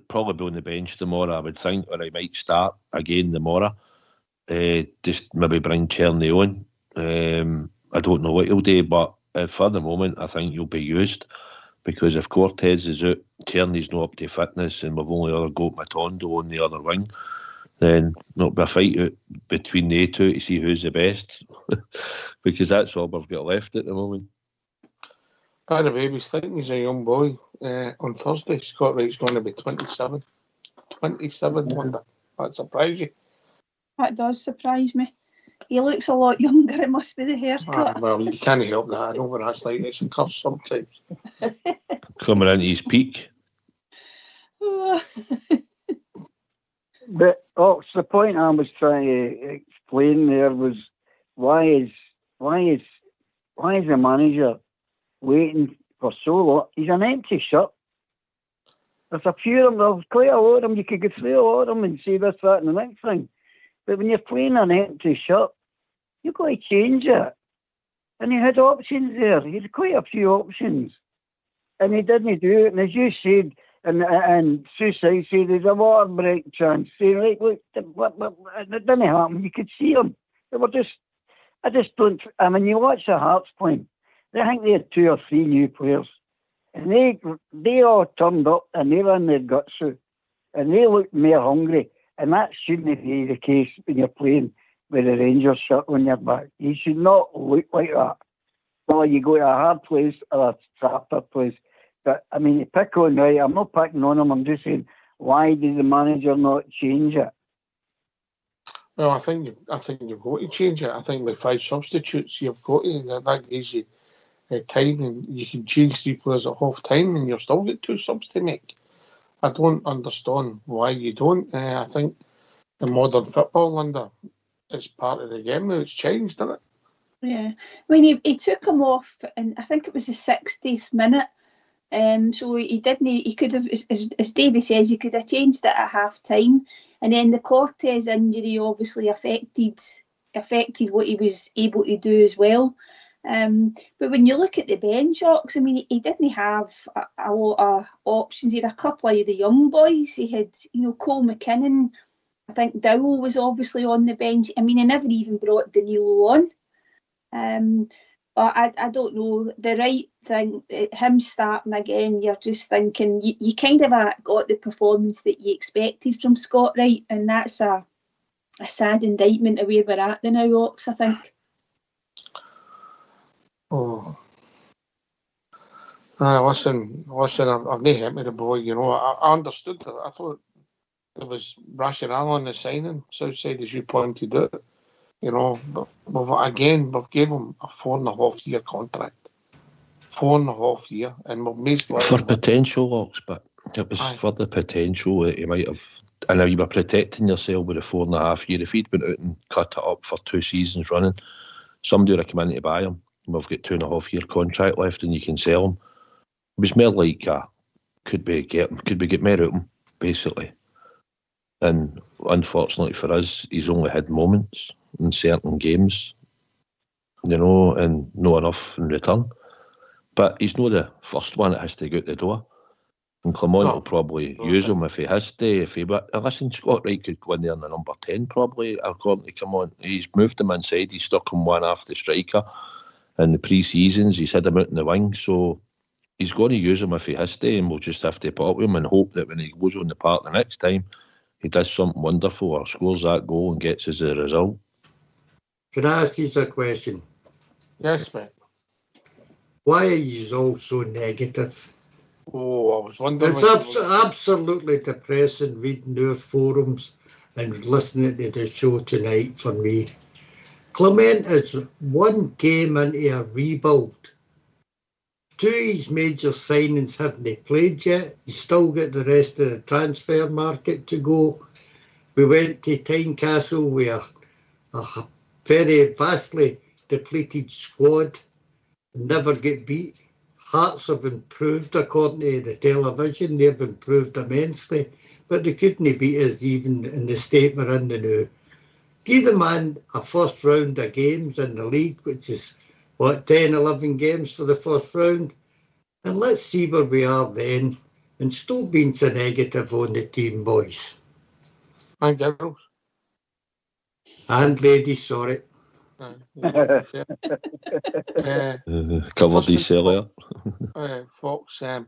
probably be on the bench tomorrow, I would think, or he might start again tomorrow. Just maybe bring Czerny on. I don't know what he'll do, but for the moment, I think he'll be used, because if Cortez is out, Czerny's not up to fitness, and we've only got Matondo on the other wing, then there'll be a fight out between the two to see who's the best, because that's all we've got left at the moment. By the way, he's thinking he's a young boy. On Thursday, Scott Wright's going to be 27. 27, wonder. That surprise you? That does surprise me. He looks a lot younger. It must be the haircut. Well, you can't help that. I know what that's like. It's a curse sometimes. Coming into his peak. But the point I was trying to explain there was why is the manager waiting for so long? He's an empty shirt. There's a few of them, there's quite a lot of them. You could go through a lot of them and say this, that, and the next thing. But when you're playing an empty shirt, you've got to change it. And he had options there. He had quite a few options. And he didn't do it. And as you said, and Suicide said, there's a water break chance. Say, right, look, it didn't happen. You could see them. They were just, I just don't, when you watch the Hearts playing, I think they had 2 or 3 new players. And they all turned up and they ran their guts out. And they looked more hungry. And that shouldn't be the case when you're playing with a Rangers shirt on your back. You should not look like that. Well, you go to a hard place or a trapper place. But, I mean, you pick on Wright. I'm not picking on him. I'm just saying, why did the manager not change it? Well, I think you've got to change it. I think with 5 substitutes, you've got to. That gives you time, and you can change 3 players at half time, and you've still got 2 subs to make. I don't understand why you don't. I think the modern football, Linda, it's part of the game now. It's changed, isn't it? Yeah, I mean, he took him off, and I think it was the 60th minute. So he didn't. He could have, as Davey says, he could have changed it at half time, and then the Cortez injury obviously affected what he was able to do as well. But when you look at the bench, Ox, I mean, he didn't have a lot of options. He had a couple of the young boys. He had, Cole McKinnon. I think Dowell was obviously on the bench. I mean, he never even brought Danilo on. But I don't know, the right thing, him starting again, you're just thinking, you kind of got the performance that you expected from Scott Wright, and that's a sad indictment of where we're at the now, Ox, I think. Oh. Listen, I've not hit me the boy, I understood that. I thought there was rationale on the signing, Southside, as you pointed out. But we've gave him a 4.5-year contract. 4.5 year, and we've made for potential, Ox, but it was for the potential that he might have. And you were protecting yourself with a 4.5 year. If he'd been out and cut it up for 2 seasons running, somebody would have come in to buy him. We've got 2.5 year contract left, and you can sell him. It was more like could we get more out of him, basically. And unfortunately for us, he's only had moments in certain games, and not enough in return. But he's not the first one that has to go out the door. And Clement will probably use him if he has to. Listen, Scott Wright could go in there in the number 10 probably, according to Clement. He's moved him inside, he's stuck him one after the striker. In the pre-seasons, he's had him out in the wing, so he's going to use him if he has to, and we'll just have to put up with him and hope that when he goes on the park the next time, he does something wonderful or scores that goal and gets us a result. Can I ask you a question? Yes, mate. Why are you all so negative? Oh, I was wondering. It's absolutely depressing reading their forums and listening to the show tonight for me. Clement is 1 game into a rebuild. 2 of his major signings haven't played yet. He's still got the rest of the transfer market to go. We went to Tynecastle with a very vastly depleted squad. Never get beat. Hearts have improved according to the television. They've improved immensely. But they couldn't beat us even in the state we're in now. Give the man a first round of games in the league, which is, 10, 11 games for the first round. And let's see where we are then. And stop being so negative on the team, boys. And girls. And ladies, sorry. Covered these earlier. Fox, I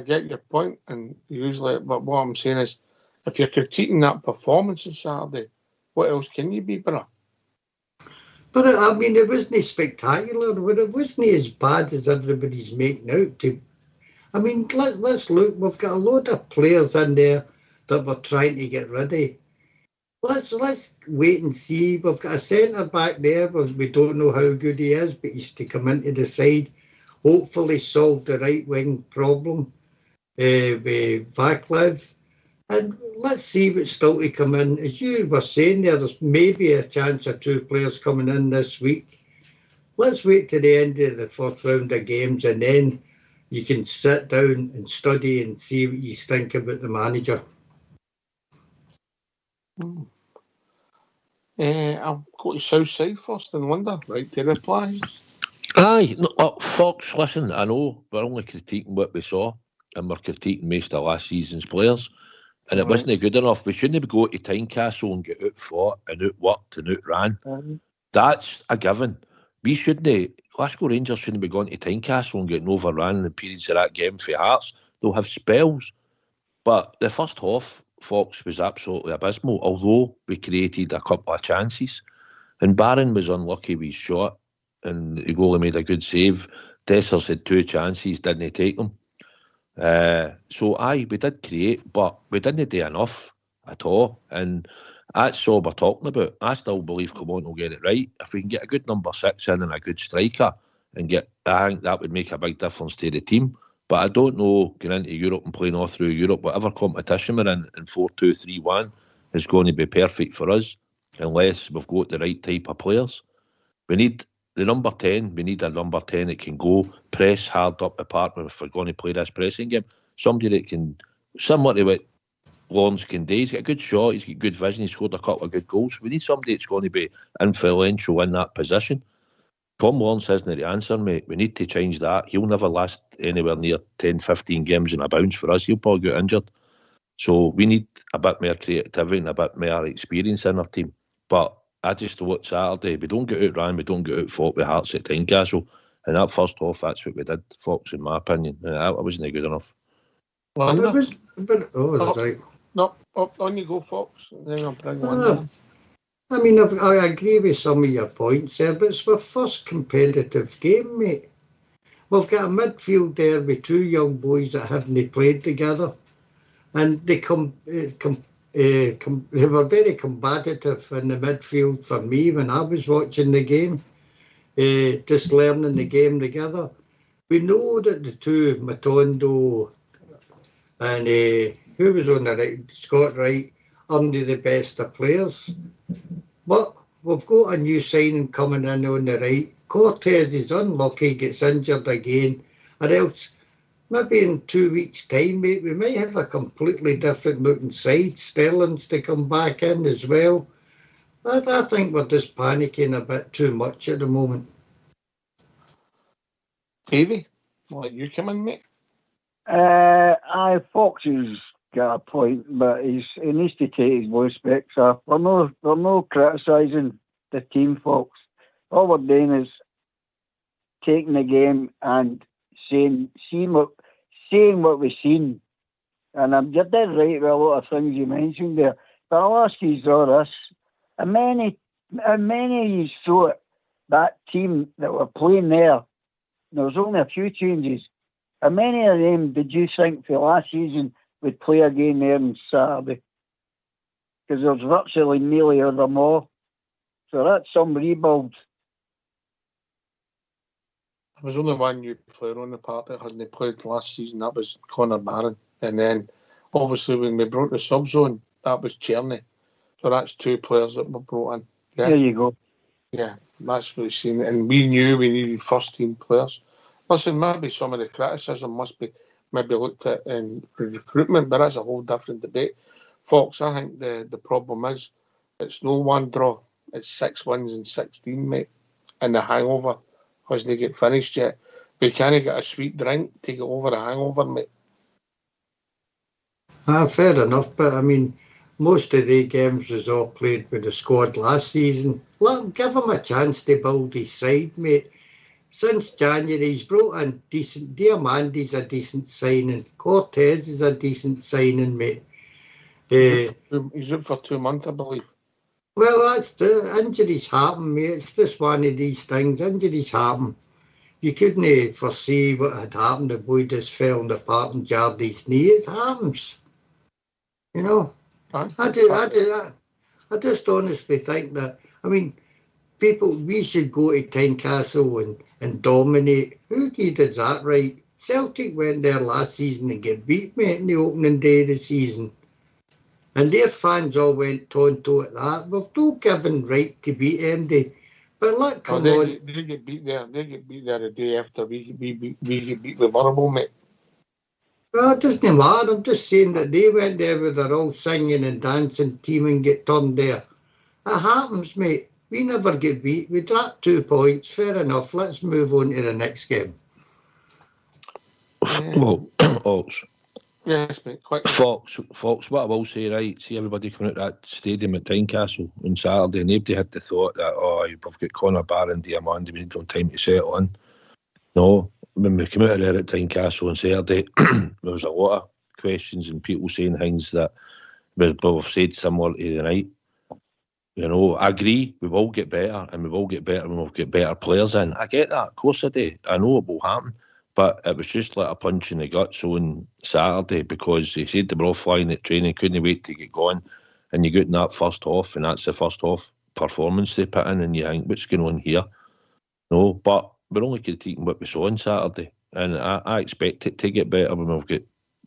get your point, and usually, but what I'm saying is, if you're critiquing that performance on Saturday, what else can you be, bro? But I mean, it wasn't spectacular, but it wasn't as bad as everybody's making out to. I mean, let's look. We've got a load of players in there that we're trying to get rid of. Let's wait and see. We've got a centre back there. We don't know how good he is, but he's to come into the side. Hopefully, solve the right wing problem with Vaclav. And let's see what's still to come in. As you were saying there's maybe a chance of 2 players coming in this week. Let's wait to the end of the first round of games, and then you can sit down and study and see what you think about the manager. I'll go to Southside first and wonder, right, to reply. Aye, no, Fox, listen, I know we're only critiquing what we saw, and we're critiquing most of last season's players. And it wasn't good enough. We shouldn't be going to Tynecastle and get out-fought and out-worked and out-ran. That's a given. We shouldn't. Glasgow Rangers shouldn't be going to Tynecastle and getting overrun in the periods of that game for Hearts. They'll have spells. But the first half, Fox, was absolutely abysmal, although we created a couple of chances. And Barron was unlucky with his shot, and the goalie made a good save. Dessers had 2 chances, didn't take them. So we did create, but we didn't do enough at all. And That's all we're talking about. I still believe Clement will get it right. If we can get a good number 6 in and a good striker, I think that would make a big difference to the team. But I don't know, going into Europe and playing all through Europe, whatever competition we're in 4-2-3-1 is going to be perfect for us, unless we've got the right type of players. We need the number 10. We need a number 10 that can go press hard up the park if we're going to play this pressing game. Somebody that can, similar to what Lawrence can do. He's got a good shot, he's got good vision, he's scored a couple of good goals. We need somebody that's going to be influential in that position. Tom Lawrence isn't the answer, mate. We need to change that. He'll never last anywhere near 10-15 games in a bounce for us. He'll probably get injured. So we need a bit more creativity and a bit more experience in our team. But I just thought Saturday, we don't get outran, we don't get outfought with Hearts at Tynecastle. And that first half, that's what we did, Fox, in my opinion. That wasn't good enough. Well, that's right. No, on you go, Fox. Then I'll bring one in. I mean, I agree with some of your points there, but it's our first competitive game, mate. We've got a midfield there with 2 young boys that haven't played together, and they they were very combative in the midfield for me when I was watching the game, just learning the game together. We know that the 2, Matondo and who was on the right, Scott Wright, aren't the best of players. But we've got a new signing coming in on the right. Cortez is unlucky, gets injured again, or else maybe in 2 weeks' time, mate, we might have a completely different looking side. Sterling's to come back in as well. I think we're just panicking a bit too much at the moment. Davey, will you come in, mate? Fox has got a point, but he needs to take his voice back. So we're no criticising the team, Fox. All we're doing is taking the game and saying what we've seen. And you're dead right with a lot of things you mentioned there. But I'll ask you all this: how many of you thought that team that were playing there was only a few changes? How many of them did you think for last season would play again there on Saturday? Because there's virtually nearly of them all. So that's some rebuild. There was only one new player on the park that hadn't played last season. That was Connor Barron. And then, obviously, when we brought the subs on, that was Cherny. So that's 2 players that were brought in. Yeah? There you go. Yeah, that's what we've seen. And we knew we needed first-team players. Listen, maybe some of the criticism must be maybe looked at in recruitment, but that's a whole different debate. Fox, I think the problem is it's no one draw. It's 6 wins and 16, mate. And the hangover hasn't get finished yet. We can't get a sweet drink to get over a hangover, mate. Fair enough, but I mean, most of the games was all played with the squad last season. Give him a chance to build his side, mate. Since January, he's brought in decent. Diamandi's a decent signing. Cortez is a decent signing, mate. He's out for 2 months, I believe. Well, that's the injuries happen, mate. It's just one of these things. Injuries happen. You couldn't foresee what had happened. The boy just fell apart and jarred his knee. It happens. You know. I just honestly think that, I mean, we should go to Tynecastle and dominate. Who did that right? Celtic went there last season and get beat, mate, in the opening day of the season. And their fans all went toe-to-toe at that. We've no given right to beat MD. But look, come on. They get beat there. They get beat there the day after we get beat with Murable, mate. Well, it doesn't matter. I'm just saying that they went there with their all singing and dancing team and get turned there. It happens, mate. We never get beat. We dropped 2 points. Fair enough. Let's move on to the next game. Well, yes, mate. Quick. Fox, what I will say, right, see everybody coming out that stadium at Tynecastle on Saturday, and nobody had the thought that, we've got Connor Barron, Diamandi, we need some time to settle in. No, when we came out of there at Tynecastle on Saturday, there was a lot of questions and people saying things that we've said similar to the night. You know, I agree, we will get better, and we will get better when we've got better players in. I get that, of course I do. I know it will happen. But it was just like a punch in the guts on Saturday because he said they were all flying at training, couldn't wait to get going. and you get in that first half, and that's the first half performance they put in, and you think, what's going on here? No, but we're only critiquing what we saw on Saturday, and I expect it to get better when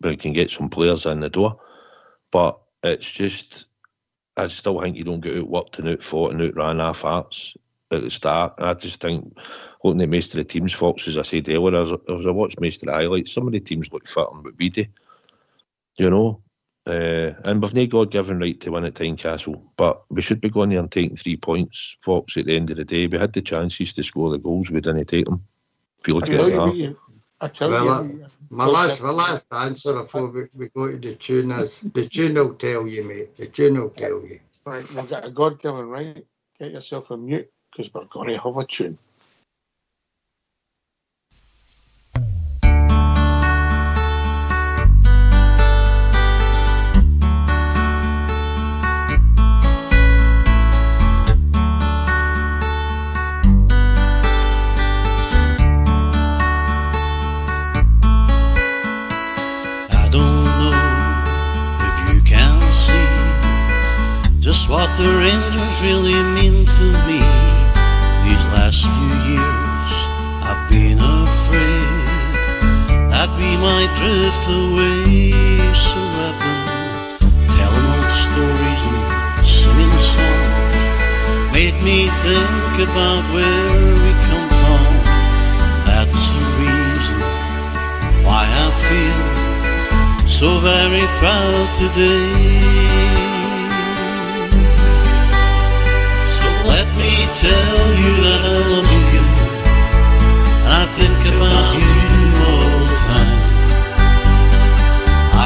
we can get some players in the door. But it's just, I still think you don't get outworked and outfought and outran half-hearts at the start. I just think, looking at most of the teams, Fox, as I said earlier, as I watched most of the highlights, some of the teams look fitter than what we do, you know. And we've no God-given right to win at Tynecastle, but we should be going there and taking 3 points, Fox, at the end of the day. We had the chances to score the goals, we didn't take them. If you look at that. My last answer before we go to the tune is, the tune will tell you, mate. The tune will tell you. Right, we've got a God-given right. Get yourself on mute, because we're going to have a tune. Just what the Rangers really mean to me. These last few years I've been afraid that we might drift away. So I've been telling old stories and singing songs, made me think about where we come from. That's the reason why I feel so very proud today. Let me tell you that I love you, and I think about you all the time.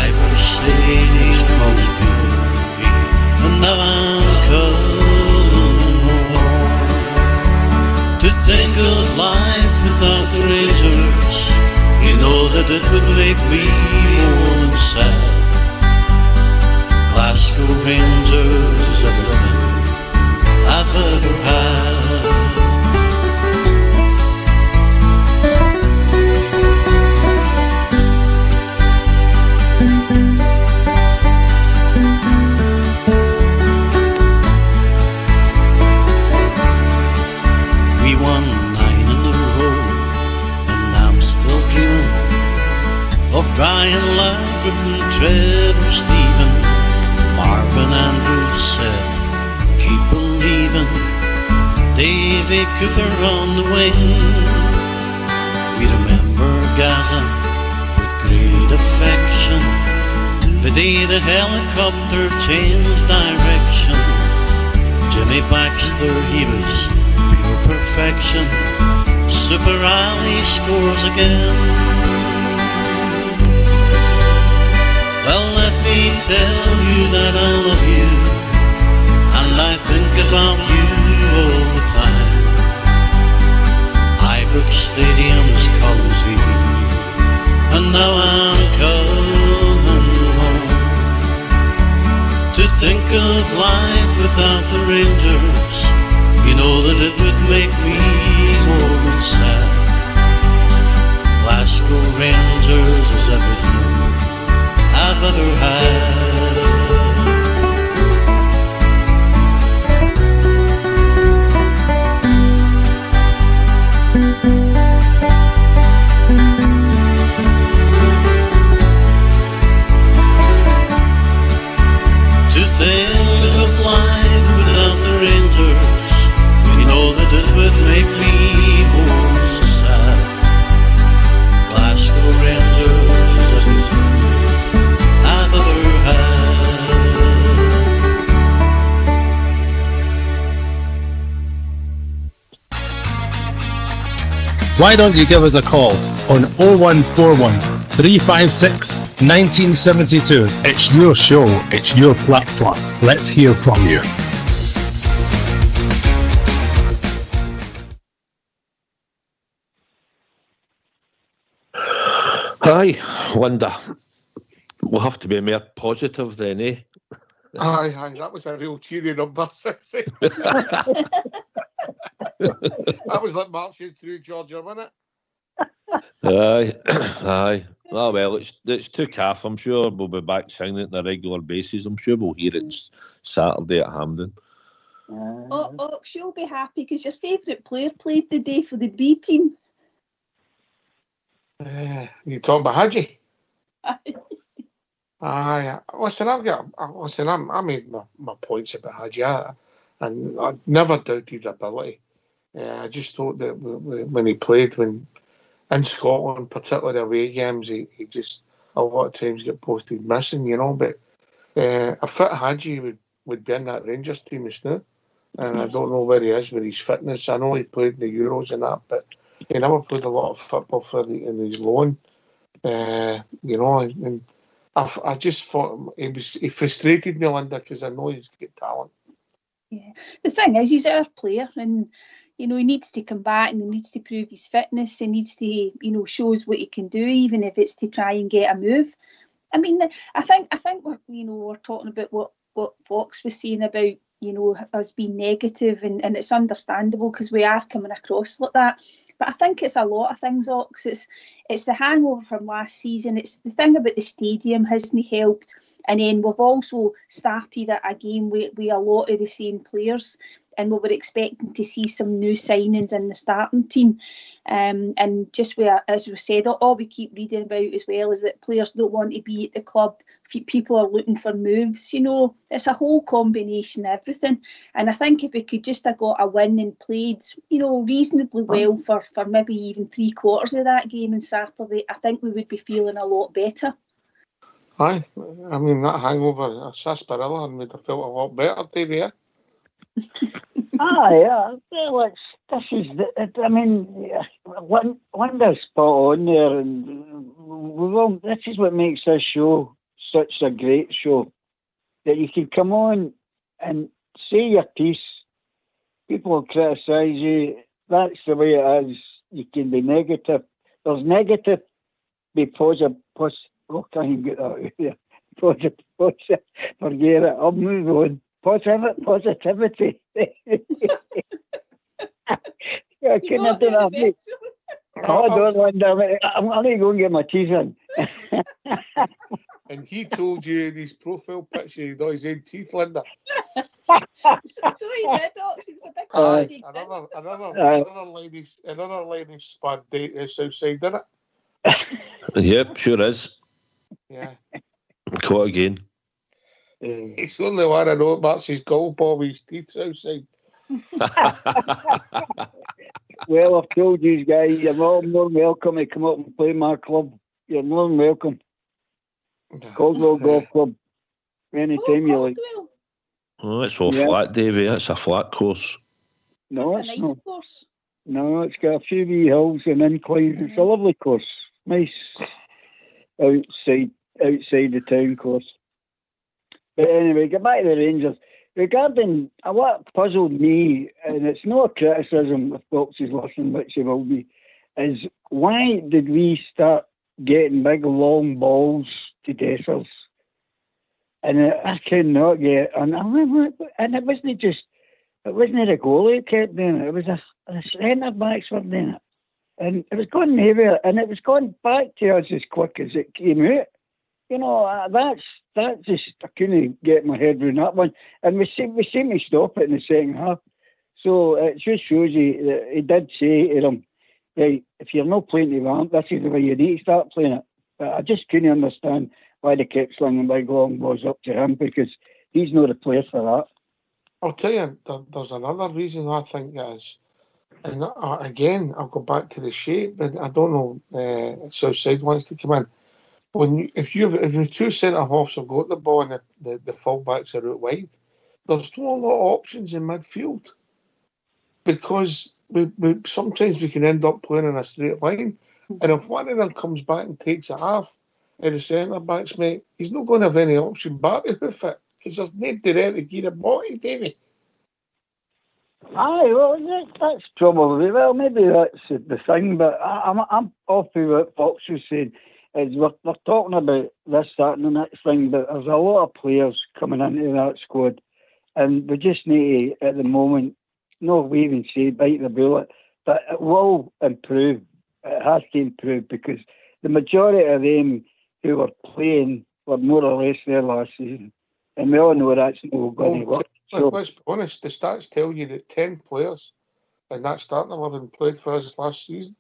Irish Stadium calls me, and now I'm coming home. To think of life without the Rangers, you know that it would make me more than sad. Glasgow Rangers is everything I've ever had. We won 9 in a row, and I'm still dreaming of Brian Laudrup and Trevor Stephen. Marvin Andrews said, keep believing. Davy Cooper on the wing. We remember Gaza with great affection, the day the helicopter changed direction. Jimmy Baxter, he was pure perfection. Super Ali scores again. Well, let me tell you that I love you, and I think about you all the time. Ibrox Stadium's calls me, and now I'm coming home. To think of life without the Rangers, you know that it would make me more than sad. Glasgow Rangers is everything I've ever had. To think of life without the Rangers, you know that it would make me more sad. Glasgow Rangers is everything I've ever had. Why don't you give us a call on 0141 356 1972. It's your show, it's your platform. Let's hear from you. Aye, Linda. We'll have to be more positive then, eh? Aye, that was a real cheery number 60. That was like marching through Georgia, wasn't it? Aye. Oh, well, it's too calf. I'm sure we'll be back singing it on a regular basis. I'm sure we'll hear it Saturday at Hampden. Ox, you'll be happy because your favourite player played the day for the B team. You talking about Hagi? Listen, I made my points about Hagi, and I never doubted his ability. I just thought that when he played, when in Scotland, particularly away games, he just a lot of times get posted missing, you know. But a fit Hagi would be in that Rangers team just now, and I don't know where he is with his fitness. I know he played in the Euros and that, but he never played a lot of football in his loan. You know, and I just thought he frustrated me, Linda, because I know he's got talent. Yeah, the thing is, he's our player, and you know he needs to come back and he needs to prove his fitness. He needs to, you know, shows what he can do, even if it's to try and get a move. I mean, I think we're talking about what Fox was saying about, you know, us being negative, and it's understandable because we are coming across like that. But I think it's a lot of things, Ox. It's the hangover from last season. It's the thing about the stadium hasn't helped. And then we've also started a game with a lot of the same players. And we were expecting to see some new signings in the starting team. And just as we said, all we keep reading about as well is that players don't want to be at the club. People are looking for moves. You know, it's a whole combination of everything. And I think if we could just have got a win and played, you know, reasonably well for maybe even 3/4 of that game on Saturday, I think we would be feeling a lot better. Aye, I mean, that hangover at Sarsaparilla and would have felt a lot better, Davey, yeah? Yeah. Well, this is I mean, Linda's spot on there, and this is what makes this show such a great show. That you can come on and say your piece. People will criticise you. That's the way it is. You can be negative. There's negative. Be positive. Oh, can't even get that out there. Positive. Forget it. I'll move on. Positivity. I couldn't do that. Oh, don't Linda. I'm going to go and get my teeth in. And he told you in his profile picture he'd got his own teeth, Linda. So he did, Ox. He was a big classy. Another lady spud date is outside, isn't it? Yep, sure is. Yeah. Caught again. It's the only one I know about his golf ball with his teeth outside. Well, I've told you guys, you're more than welcome to come up and play my club. You're more than welcome. Caldwell Golf Club. Anytime you like. Oh, it's all flat, Davey. It's a flat course. No, it's a nice course. No, it's got a few wee hills and inclines. It's a lovely course. Nice outside the town course. But anyway, get back to the Rangers. Regarding what puzzled me, and it's not a criticism if Fox is listening, which he will be, is why did we start getting big long balls to Dessers? And I cannot get, and it wasn't the goalie who kept doing it. It was the centre backs were doing it, and it was going nowhere, and it was going back to us as quick as it came out. You know, that's just, I couldn't get my head around that one. And we seem to stop it in the second half. So it just shows you that he did say to them, right, if you're not playing to ramp, this is the way you need to start playing it. But I just couldn't understand why they kept slinging big long balls up to him, because he's not the player for that. I'll tell you, there's another reason I think it is. And again, I'll go back to the shape, but I don't know, Southside wants to come in. If the two centre halves have got the ball and the full-backs are out wide, there's not a lot of options in midfield, because we sometimes we can end up playing in a straight line, and if one of them comes back and takes a half of the centre backs, mate, he's not going to have any option back to hoof it, because there's nobody there to get a body, Davey. Aye, well, that's probably, well, maybe that's the thing, but I'm off with what Fox was saying. Is we're talking about this, that and the next thing, but there's a lot of players coming into that squad, and we just need to, at the moment, not even say bite the bullet, but it will improve. It has to improve, because the majority of them who were playing were more or less there last season. And we all know that's not going to work. So, let's be honest, the stats tell you that 10 players in that starting 11 played for us last season.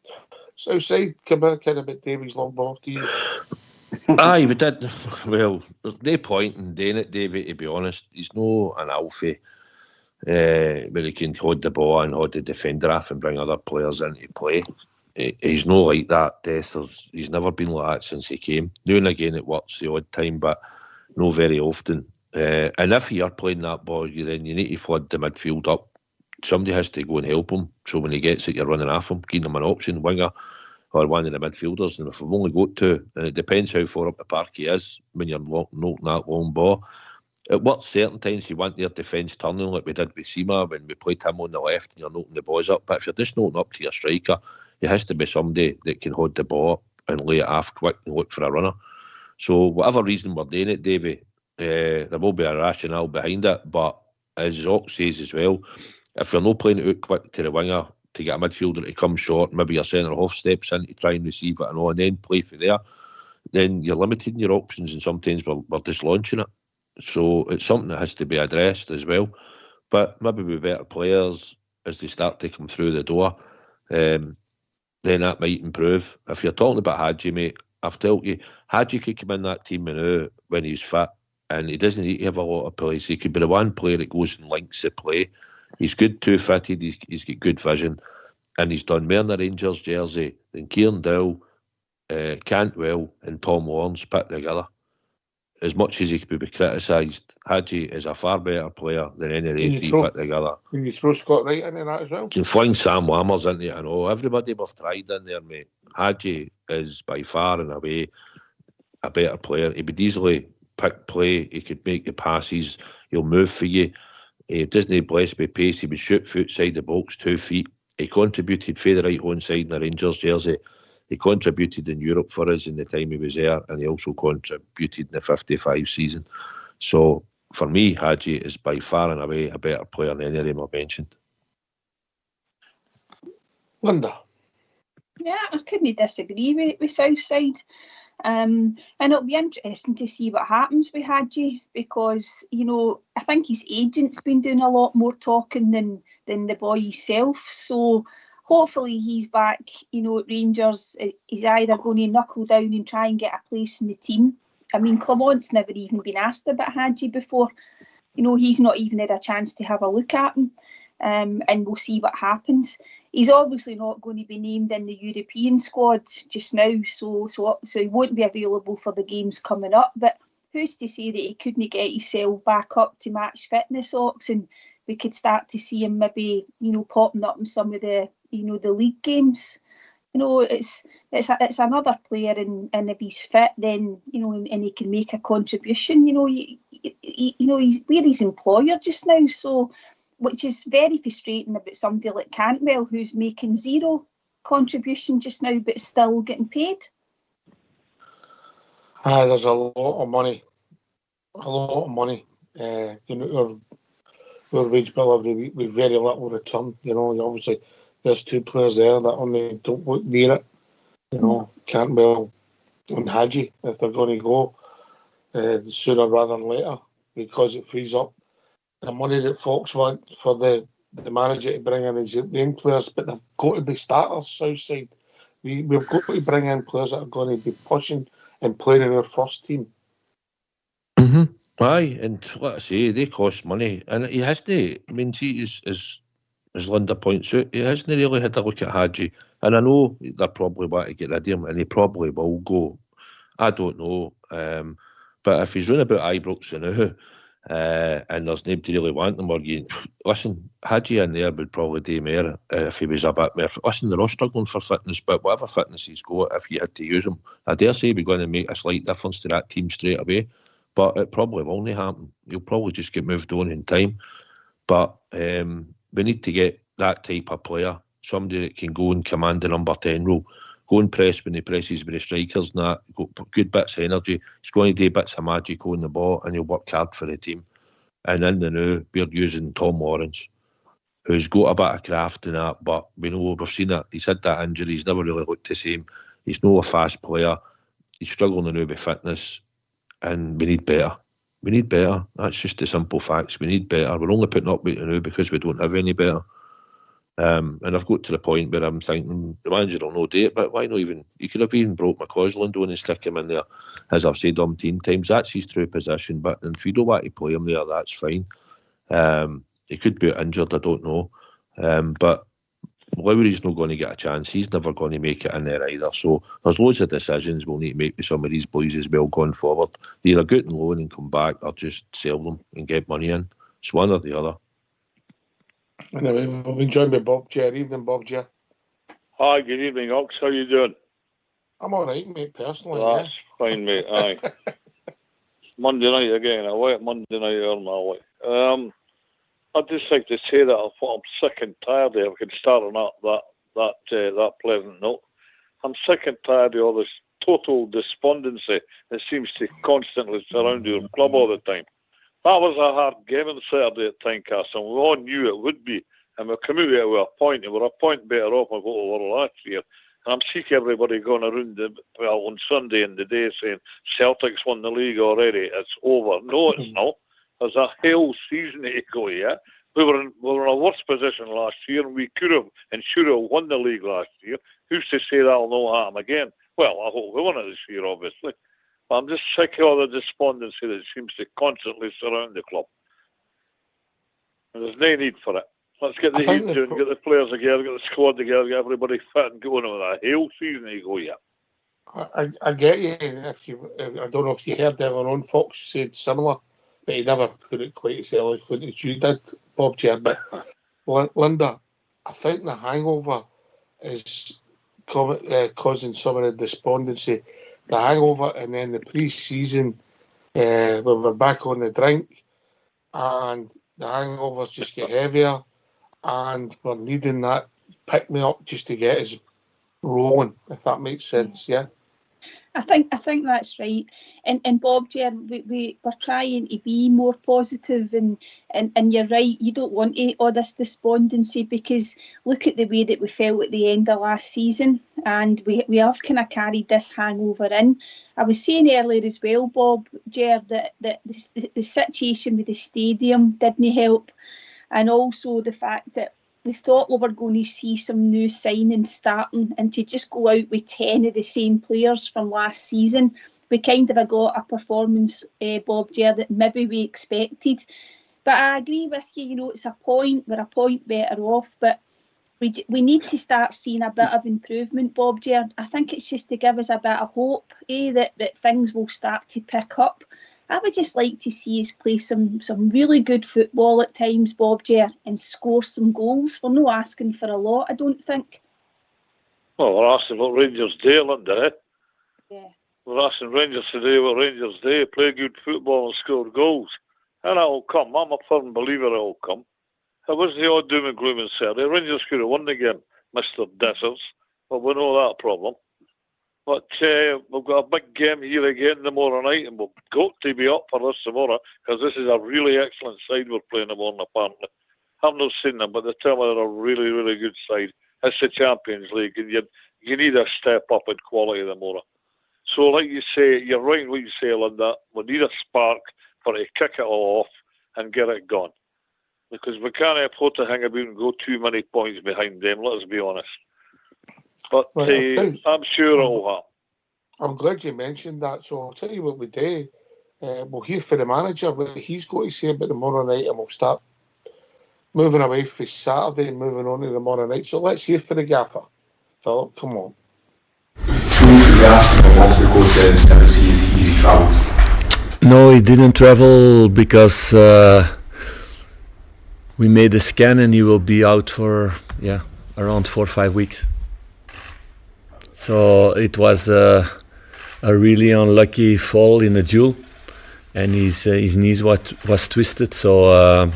So outside, come back in about Davies long ball to you. Aye, we did. Well, there's no point in doing it, Davey, to be honest. He's no an alpha where he can hold the ball and hold the defender off and bring other players into play. He's no like that. He's never been like that since he came. Now and again it works the odd time, but no very often. And if you're playing that ball, then you need to flood the midfield up. Somebody has to go and help him. So when he gets it, you're running off him, giving him an option, winger or one of the midfielders. And if we've only got two, and it depends how far up the park he is when you're knocking that long ball. It works certain times. You want their defence turning like we did with Sima when we played him on the left and you're knocking the balls up. But if you're just knocking up to your striker, it has to be somebody that can hold the ball up and lay it off quick and look for a runner. So whatever reason we're doing it, Davey, there will be a rationale behind it. But as Ox says as well, if you're not playing it out quick to the winger to get a midfielder to come short, maybe your centre-half steps in to try and receive it and all, and then play for there, then you're limiting your options and sometimes we're just launching it. So it's something that has to be addressed as well. But maybe with better players as they start to come through the door, then that might improve. If you're talking about Hagi, mate, I've told you, Hagi could come in that team now when he's fit and he doesn't need to have a lot of plays. He could be the one player that goes and links the play. He's good, two-footed, he's got good vision, and he's done more in the Rangers jersey than Kieran Dow, Cantwell and Tom Lawrence put together. As much as he could be criticised, Hagi is a far better player than any of the three put together. Can you throw Scott Wright into that as well? You can fling Sam Lammers into it and all. Everybody we've tried in there, mate. Hagi is by far and away a better player. He would easily pick play. He could make the passes. He'll move for you. He doesn't blessed with pace. He would shoot from outside the box, 2 feet. He contributed for the right hand side in the Rangers jersey. He contributed in Europe for us in the time he was there, and he also contributed in the 55 season. So for me, Hagi is by far and away a better player than any of them I mentioned. Linda? Yeah, I couldn't disagree with Southside. And it'll be interesting to see what happens with Hagi because, you know, I think his agent's been doing a lot more talking than the boy himself. So hopefully he's back, you know, at Rangers. He's either going to knuckle down and try and get a place in the team. I mean, Clement's never even been asked about Hagi before. You know, he's not even had a chance to have a look at him. And we'll see what happens. He's obviously not going to be named in the European squad just now, so he won't be available for the games coming up. But who's to say that he couldn't get himself back up to match fitness, Ox, and we could start to see him maybe, you know, popping up in some of the, you know, the league games. You know, it's another player, and if he's fit, then, you know, and he can make a contribution. You know, he's we're his employer just now, so. Which is very frustrating about somebody like Cantwell, who's making zero contribution just now, but still getting paid. There's a lot of money. You know, our wage bill every week with very little return. You know, obviously there's 2 players there that only don't look near it. You know, Cantwell and Hagi, if they're going to go sooner rather than later, because it frees up the money that folks want for the manager to bring in his young players, but they've got to be starters, Southside. We've got to bring in players that are going to be pushing and playing in our first team. Mm-hmm. Aye, and like I say, they cost money. And he hasn't, I mean, see, as Linda points out, he hasn't really had a look at Hagi. And I know they're probably want to get rid of him, and he probably will go. I don't know. But if he's running about Ibrox now, and there's nobody really wanting him, or you listen, Hagi in there would probably do more if he was a bit more. Listen, they're all struggling for fitness, but whatever fitness he's got, if you had to use him, I dare say we're going to make a slight difference to that team straight away. But it probably won't happen. He'll probably just get moved on in time. But we need to get that type of player, somebody that can go and command the number 10 role. Go and press when he presses with the strikers and that. Good bits of energy. He's going to do bits of magic on the ball, and he'll work hard for the team. And in the now, we're using Tom Lawrence, who's got a bit of craft in that, but we know we've seen it. He's had that injury. He's never really looked the same. He's not a fast player. He's struggling now with fitness, and we need better. We need better. That's just the simple facts. We need better. We're only putting up with it now because we don't have any better. And I've got to the point where I'm thinking the manager will no do it, but why not even? You could have even brought McCausland on and stick him in there, as I've said umpteen times. That's his true position. But if you don't want to play him there, that's fine. He could be injured, I don't know. But Lowry's not going to get a chance. He's never going to make it in there either. So there's loads of decisions we'll need to make with some of these boys as well going forward. They either get on loan and come back, or just sell them and get money in. It's one or the other. Anyway, we've been joined by Bob Ger. Evening, Bob Ger. Hi, good evening, Ox. How you doing? I'm all right, mate, personally. That's fine, mate. Aye. Monday night again. I wait Monday night early. I'd just like to say that I'm sick and tired. If I could start on that pleasant note, I'm sick and tired of all this total despondency that seems to constantly surround your club all the time. That was a hard game on Saturday at Tynecastle, and we all knew it would be. And we come out of it with a point, and we're a point better off than what we were last year. And I'm sick of everybody going around on Sunday in the day saying Celtic's won the league already. It's over. No, it's not. There's a hell season to go yet. We were in a worse position last year, and we could have and should have won the league last year. Who's to say that'll not happen again? Well, I hope we win it this year, obviously. But I'm just sick of all the despondency that seems to constantly surround the club. And there's no need for it. Let's get the heat down, get the players together, get the squad together, get everybody fit and going with a hell season to go yet. I get you. I don't know if you heard our own Fox said similar, but he never put it quite as eloquent as you did, Bob Ger. But Linda, I think the hangover is causing some of the despondency. The hangover, and then the pre-season when we're back on the drink, and the hangovers just get heavier, and we're needing that pick-me-up just to get us rolling, if that makes sense, yeah? I think that's right. And Bob, we're trying to be more positive, and you're right, you don't want all this despondency, because look at the way that we felt at the end of last season, and we have kind of carried this hangover in. I was saying earlier as well, Bob, Ger, that the situation with the stadium didn't help, and also the fact that we thought we were going to see some new signings starting, and to just go out with 10 of the same players from last season, we kind of got a performance, Bob Ger, that maybe we expected. But I agree with you, it's a point, we're a point better off, but we need to start seeing a bit of improvement, Bob Ger. I think it's just to give us a bit of hope, that things will start to pick up. I would just like to see us play some really good football at times, Bob Ger, and score some goals. We're not asking for a lot, I don't think. Well, we're asking what Rangers do, Linda, eh? Yeah. We're asking Rangers to do what Rangers do, play good football and score goals. And it'll come. I'm a firm believer it'll come. It was the odd doom and gloom and Saturday. Rangers could have won the game, Mr. Dessers. But we know that problem. But we've got a big game here again tomorrow night, and we've got to be up for this tomorrow, because this is a really excellent side we're playing tomorrow, apparently. I've not seen them, but they tell me they're a really, really good side. It's the Champions League, and you need a step up in quality tomorrow. So, like you say, you're right in what you say, Linda. We need a spark for to kick it all off and get it gone. Because we can't afford to hang about and go too many points behind them, let's be honest. But I'm sure it'll happen. I'm glad you mentioned that. So I'll tell you what we do. We'll hear from the manager what he's got to say about tomorrow night, and we'll start moving away from Saturday and moving on to tomorrow night. So let's hear from the gaffer. Philip, come on. No, he didn't travel because we made a scan and he will be out for around 4 or 5 weeks. So it was a really unlucky fall in a duel, and his knees was twisted. So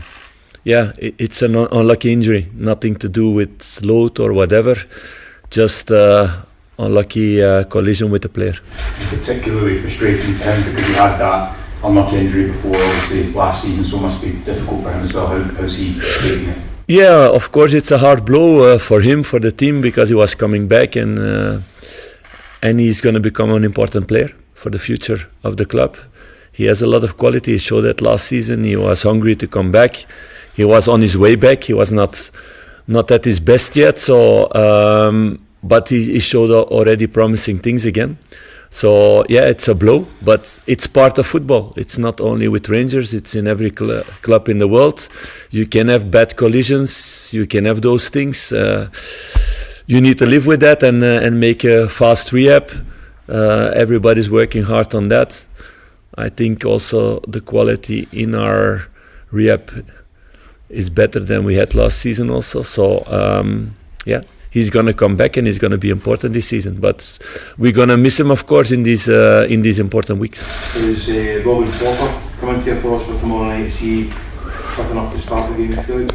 it's an unlucky injury, nothing to do with load or whatever, just unlucky collision with the player. Particularly frustrating for him because he had that unlucky injury before, obviously last season, so it must be difficult for him as well. How's he taking it? Yeah, of course it's a hard blow for him, for the team, because he was coming back, and and he's going to become an important player for the future of the club. He has a lot of quality. He showed that last season. He was hungry to come back. He was on his way back. He was not at his best yet. So, but he showed already promising things again. So yeah, it's a blow, but it's part of football. It's not only with Rangers, it's in every club in the world. You can have bad collisions, you can have those things. You need to live with that and make a fast rehab. Everybody's working hard on that. I think also the quality in our rehab is better than we had last season also. So yeah. He's going to come back and he's going to be important this season. But we're going to miss him, of course, in these important weeks. Is Robbie Popper coming here for us for tomorrow night? Is he fit enough to start the game, Philip?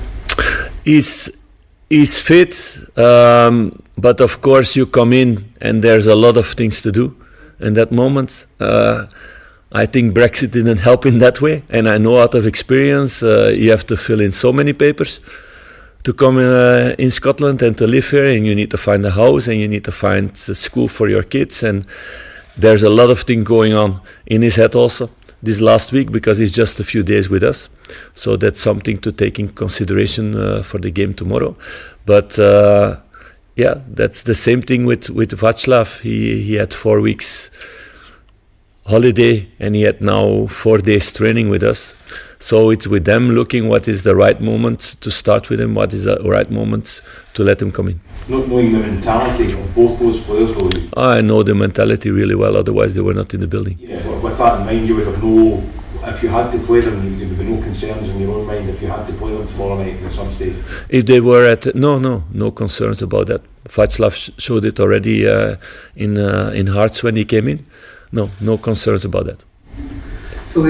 He's fit, but of course you come in and there's a lot of things to do in that moment. I think Brexit didn't help in that way. And I know out of experience, you have to fill in so many papers to come in Scotland and to live here, and you need to find a house and you need to find a school for your kids, and there's a lot of things going on in his head also this last week because he's just a few days with us, so that's something to take in consideration for the game tomorrow. But yeah, that's the same thing with Václav. He had 4 weeks holiday and he had now 4 days training with us. So it's with them looking what is the right moment to start with him, what is the right moment to let him come in. Not knowing the mentality of both those players, though. I know the mentality really well, otherwise they were not in the building. Yeah, but with that in mind, you would have no, if you had to play them, there would be no concerns in your own mind if you had to play them tomorrow night at some stage? If they were at, no concerns about that. Václav showed it already in Hearts when he came in. No concerns about that. So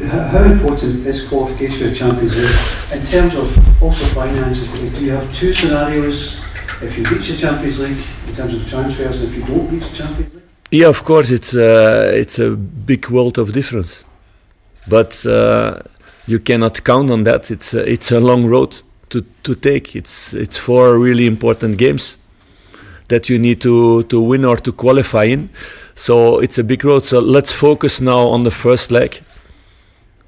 how important is qualification of Champions League in terms of also finances? Do you have two scenarios if you reach the Champions League in terms of transfers, and if you don't reach the Champions League? Yeah, of course, it's a big world of difference, but you cannot count on that. It's a long road to take. It's 4 really important games that you need to win or to qualify in. So it's a big road. So let's focus now on the first leg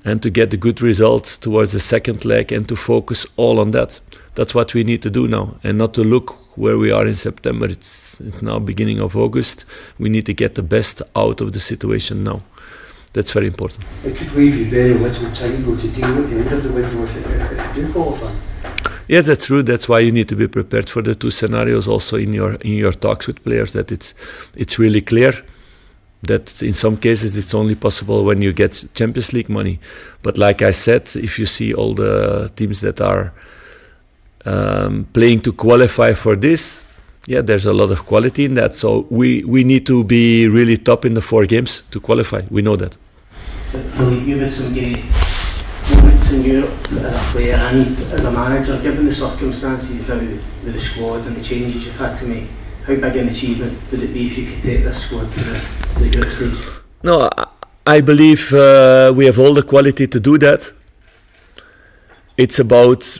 and to get the good results towards the second leg and to focus all on that. That's what we need to do now, and not to look where we are in September. It's now beginning of August. We need to get the best out of the situation now. That's very important. It could leave you very little time though to deal with the end of the window if you do qualify. Yes, that's true. That's why you need to be prepared for the 2 scenarios also in your talks with players, that it's really clear that in some cases it's only possible when you get Champions League money. But like I said, if you see all the teams that are playing to qualify for this, yeah, there's a lot of quality in that. So we need to be really top in the 4 games to qualify. We know that. Philippe, you've had some great moments in Europe as a player and as a manager. Given the circumstances now with the squad and the changes you've had to make, how big an achievement would it be if you could take this squad to the group stage? No, I believe we have all the quality to do that. It's about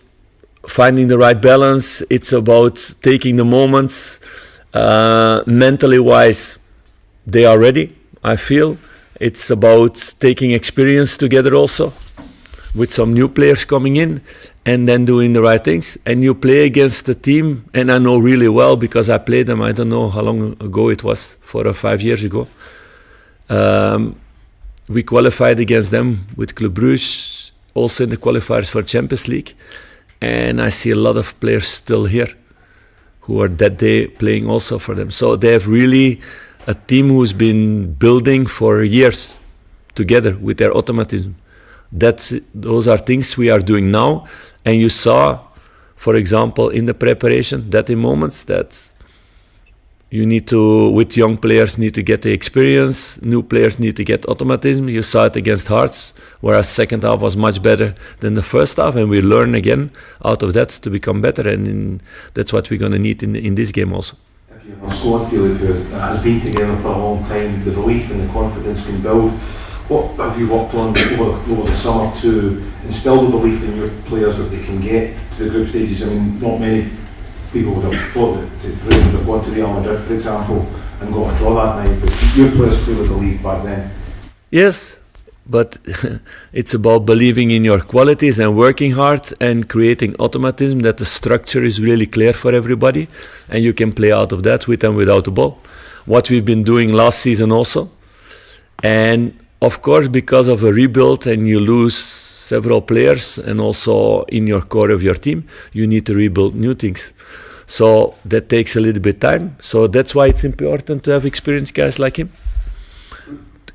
finding the right balance. It's about taking the moments. Mentally wise, they are ready, I feel. It's about taking experience together also, with some new players coming in and then doing the right things. And you play against the team, and I know really well because I played them, I don't know how long ago it was, 4 or 5 years ago. We qualified against them with Club Brugge, also in the qualifiers for Champions League. And I see a lot of players still here who are that day playing also for them. So they have really a team who's been building for years together with their automatism. Those are things we are doing now, and you saw, for example, in the preparation, that in moments that you need to, with young players, need to get the experience, new players need to get automatism. You saw it against Hearts, whereas second half was much better than the first half, and we learn again out of that to become better, and that's what we're going to need in this game also. If you have a squad, Philip, who has been together for a long time, the belief and the confidence can build. What have you worked on over the summer to instill the belief in your players that they can get to the group stages? I mean, not many people would have thought that Rangers would have gone to Real Madrid, for example, and got a draw that night. But your players clearly believed back then. Yes, but it's about believing in your qualities and working hard and creating automatism that the structure is really clear for everybody and you can play out of that with and without the ball. What we've been doing last season also. And of course, because of a rebuild and you lose several players and also in your core of your team, you need to rebuild new things. So that takes a little bit time. So that's why it's important to have experienced guys like him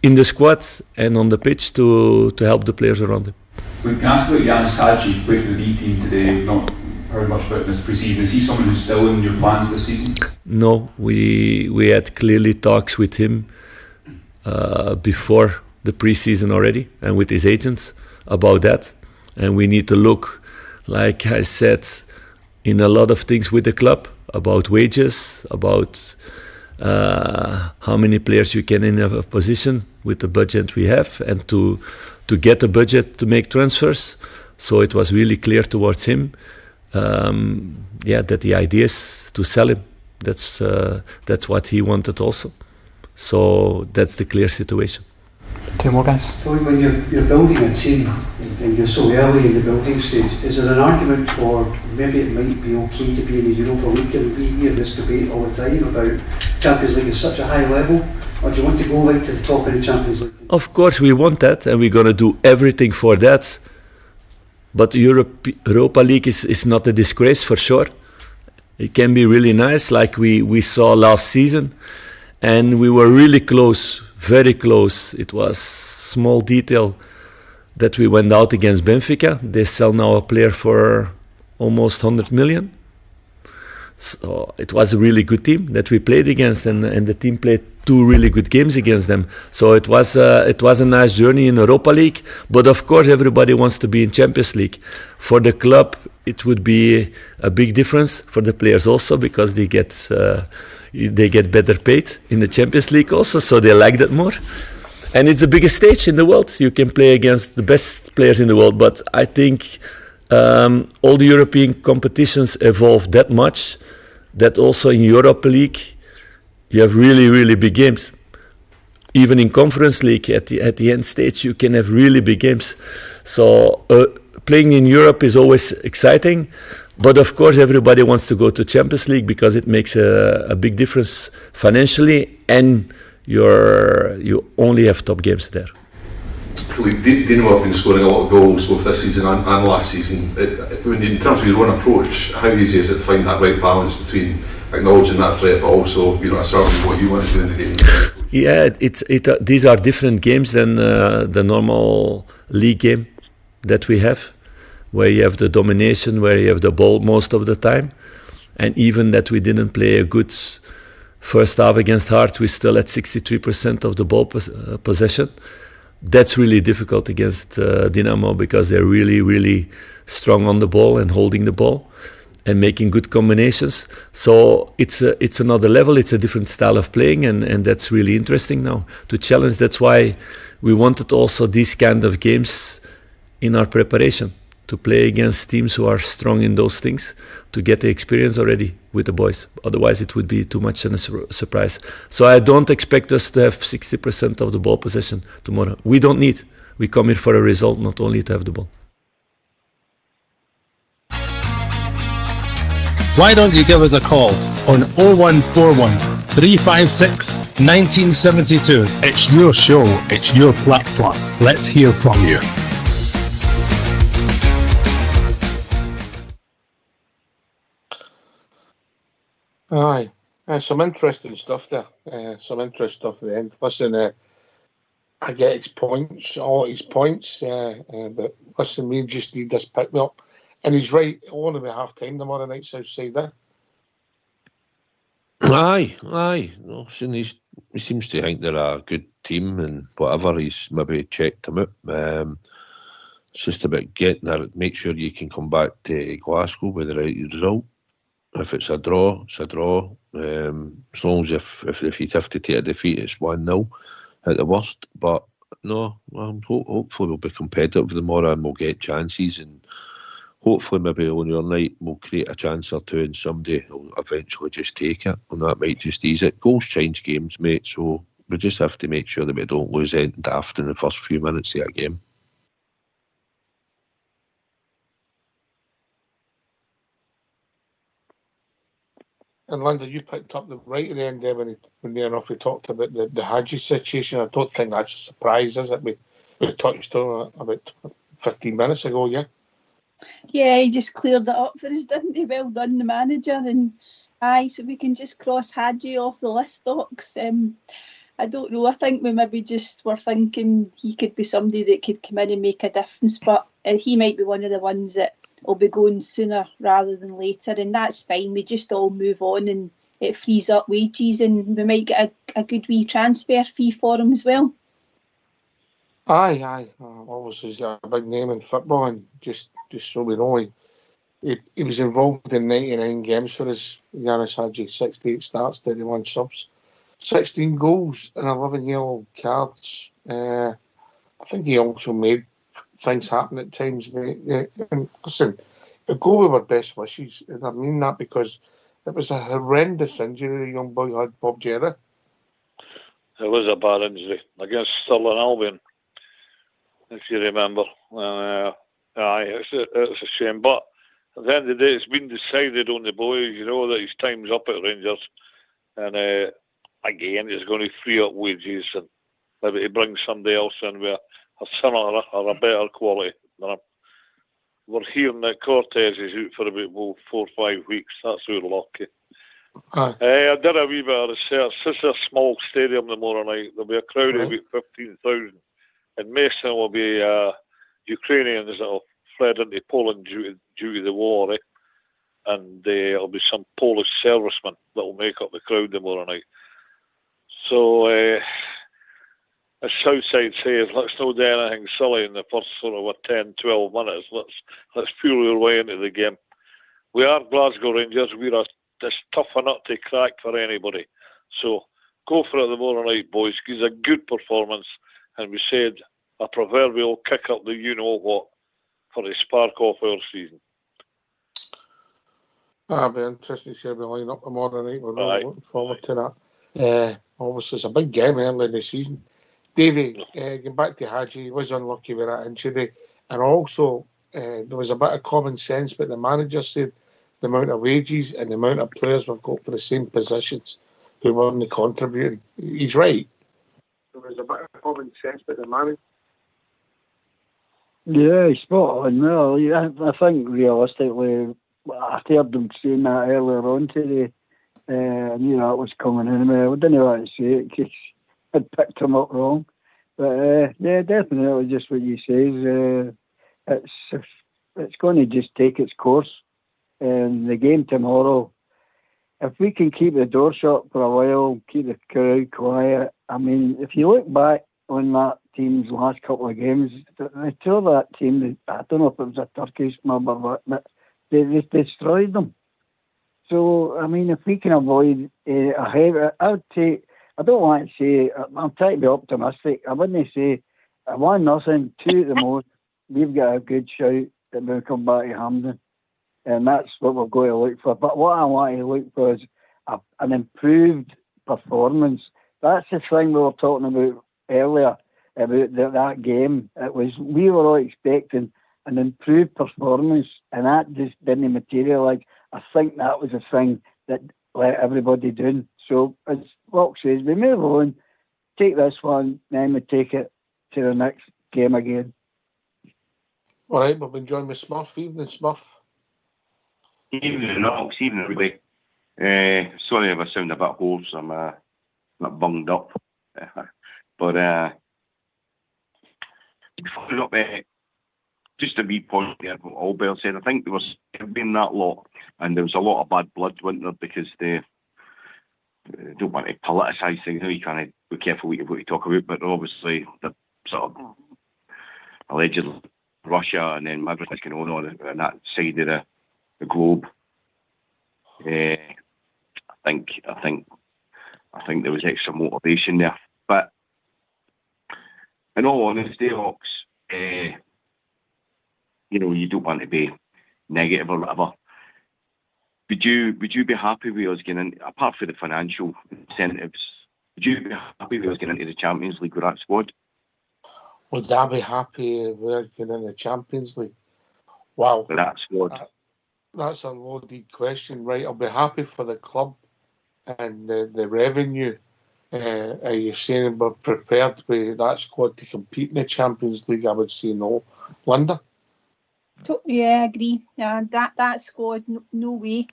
in the squads and on the pitch to help the players around him. So can I ask about Hagi, played for the B team today? We've not heard much about this pre-season. Is he someone who's still in your plans this season? No, we had clearly talks with him before the pre-season already and with his agents about that. And we need to look, like I said, in a lot of things with the club, about wages, about how many players you can in a position with the budget we have, and to get a budget to make transfers. So it was really clear towards him, that the idea is to sell him. That's what he wanted also. So that's the clear situation. Two more guys. So when you're building a team and you're so early in the building stage, is there an argument for maybe it might be okay to be in the Europa League? And we hear this debate all the time about Champions League is such a high level, or do you want to go right to the top of the Champions League? Of course we want that, and we're going to do everything for that. But Europa League is not a disgrace for sure. It can be really nice, like we saw last season, and we were really close. Very close. It was small detail that we went out against Benfica. They sell now a player for almost 100 million. So it was a really good team that we played against, and the team played 2 really good games against them. So it was a nice journey in Europa League. But of course, everybody wants to be in Champions League. For the club, it would be a big difference. For the players also, because they get better paid in the Champions League also, so they like that more. And it's the biggest stage in the world. You can play against the best players in the world. But I think all the European competitions evolved that much that also in Europa League you have really, really big games. Even in Conference League at the end stage you can have really big games. So playing in Europe is always exciting. But of course, everybody wants to go to Champions League because it makes a big difference financially, and you only have top games there. Dino have been scoring a lot of goals both this season and last season. In terms of your own approach, how easy is it to find that right balance between acknowledging that threat, but also asserting what you want to do in the game? Yeah, these are different games than the normal league game that we have, where you have the domination, where you have the ball most of the time. And even that we didn't play a good first half against Hart, we still had 63% of the ball possession. That's really difficult against Dynamo, because they're really, really strong on the ball and holding the ball and making good combinations. So it's another level, it's a different style of playing, and that's really interesting now to challenge. That's why we wanted also these kind of games in our preparation, to play against teams who are strong in those things, to get the experience already with the boys. Otherwise it would be too much of a surprise. So I don't expect us to have 60% of the ball possession tomorrow. We don't need. We come here for a result, not only to have the ball. Why don't you give us a call on 0141 356 1972. It's your show, it's your platform. Let's hear from you. Aye, some interesting stuff there. Some interesting stuff at the end. Listen, I get his points, all his points, but listen, we just need this pick me up. And he's right, it'll only be half time tomorrow night, Southside there. Aye. No, he seems to think they're a good team and whatever. He's maybe checked them out. It's just about getting there. Make sure you can come back to Glasgow with the right result. If it's a draw, it's a draw. As long as if you'd have to take a defeat, it's 1-0 at the worst. But no, hopefully we'll be competitive tomorrow and we'll get chances and hopefully maybe on your night we'll create a chance or two and somebody will eventually just take it, and that might just ease it. Goals change games, mate, so we just have to make sure that we don't lose anything daft in the first few minutes of that game. And Linda, you picked up the right at the end there when near enough we talked about the Hagi situation. I don't think that's a surprise, is it? We touched on it about 15 minutes ago, yeah? Yeah, he just cleared it up for us, didn't he? Well done, the manager. And aye, so we can just cross Hagi off the list, Ox. I don't know. I think we maybe just were thinking he could be somebody that could come in and make a difference, but he might be one of the ones that will be going sooner rather than later, and that's fine. We just all move on and it frees up wages, and we might get a good wee transfer fee for him as well. Aye. Obviously, he's got a big name in football, and just so we know, he was involved in 99 games for us. Yanis Hagi, 68 starts, 31 subs, 16 goals, and 11 yellow cards. I think he also made things happen at times, mate. And listen, go with our best wishes, and I mean that because it was a horrendous injury the young boy had, Bob Gerrard. It was a bad injury against Stirling Albion, if you remember. It's a shame, but at the end of the day, it's been decided on the boys, you know, that his time's up at Rangers, and again, it's going to free up wages and maybe to bring somebody else in with a similar or a better quality than him. We're hearing that Cortez is out for about 4 or 5 weeks. That's we're lucky. I did a wee bit of research. This is a small stadium tomorrow night. There'll be a crowd of about 15,000. And Mason will be Ukrainians that have fled into Poland due to the war. And there'll be some Polish servicemen that will make up the crowd tomorrow night. So, as Southside says, let's not do anything silly in the first sort of 10, 12 minutes. Let's fuel our way into the game. We are Glasgow Rangers. It's tough enough to crack for anybody. So go for it tomorrow night, boys. It's a good performance. And we said a proverbial kick up the you-know-what for the spark off our season. I'll be interested to see we line up tomorrow night. We're really looking forward to that. Obviously, it's a big game early in the season. Davey, going back to Hagi, he was unlucky with that injury. And also, there was a bit of common sense, but the manager said the amount of wages and the amount of players we've got for the same positions who weren't contributing. He's right. There was a bit of common sense, but the manager... Yeah, he's spot on. Well, I think realistically, I heard them saying that earlier on today. I knew that was coming in. I didn't know how to say it because I'd picked him up wrong. But yeah, definitely just what you say. It's going to just take its course. The game tomorrow, if we can keep the door shut for a while, keep the crowd quiet. I mean, if you look back on that team's last couple of games, they tore that team. I don't know if it was a Turkish mob or what, but they destroyed them. So, I mean, if we can avoid a heavy, I would say, I don't want to say, I'm trying to be optimistic. I wouldn't say 1-0, 2 at the most. We've got a good shout that we'll come back to Hampden. And that's what we're going to look for. But what I want to look for is an improved performance. That's the thing we were talking about earlier, about that game. We were all expecting an improved performance, and that just didn't materialise. I think that was the thing that let everybody down. So, as Rock says, we move on, take this one, then we take it to the next game again. All right, we've been joined with Smurf. Evening, Smurf. Evening, Knox. Evening, everybody. Sorry if I sound a bit hoarse. I'm not bunged up. But following up, just a wee point there, what Albert said. I think there was been that lot, and there was a lot of bad blood, wasn't there, because they don't want to politicise things. You can't be careful what you talk about, but obviously the sort of allegedly Russia and then everything's going on that side of the globe. I think there was extra motivation there, but in all honesty, Ox, you don't want to be negative or whatever. Would you be happy with us getting in, apart from the financial incentives? Would you be happy with us getting into the Champions League with that squad? Would I be happy if we're getting in the Champions League? Wow. With that squad? That's a loaded question, right? I'll be happy for the club and the revenue. Are you saying we're prepared with that squad to compete in the Champions League? I would say no. Linda? Yeah, I agree. That squad, no way.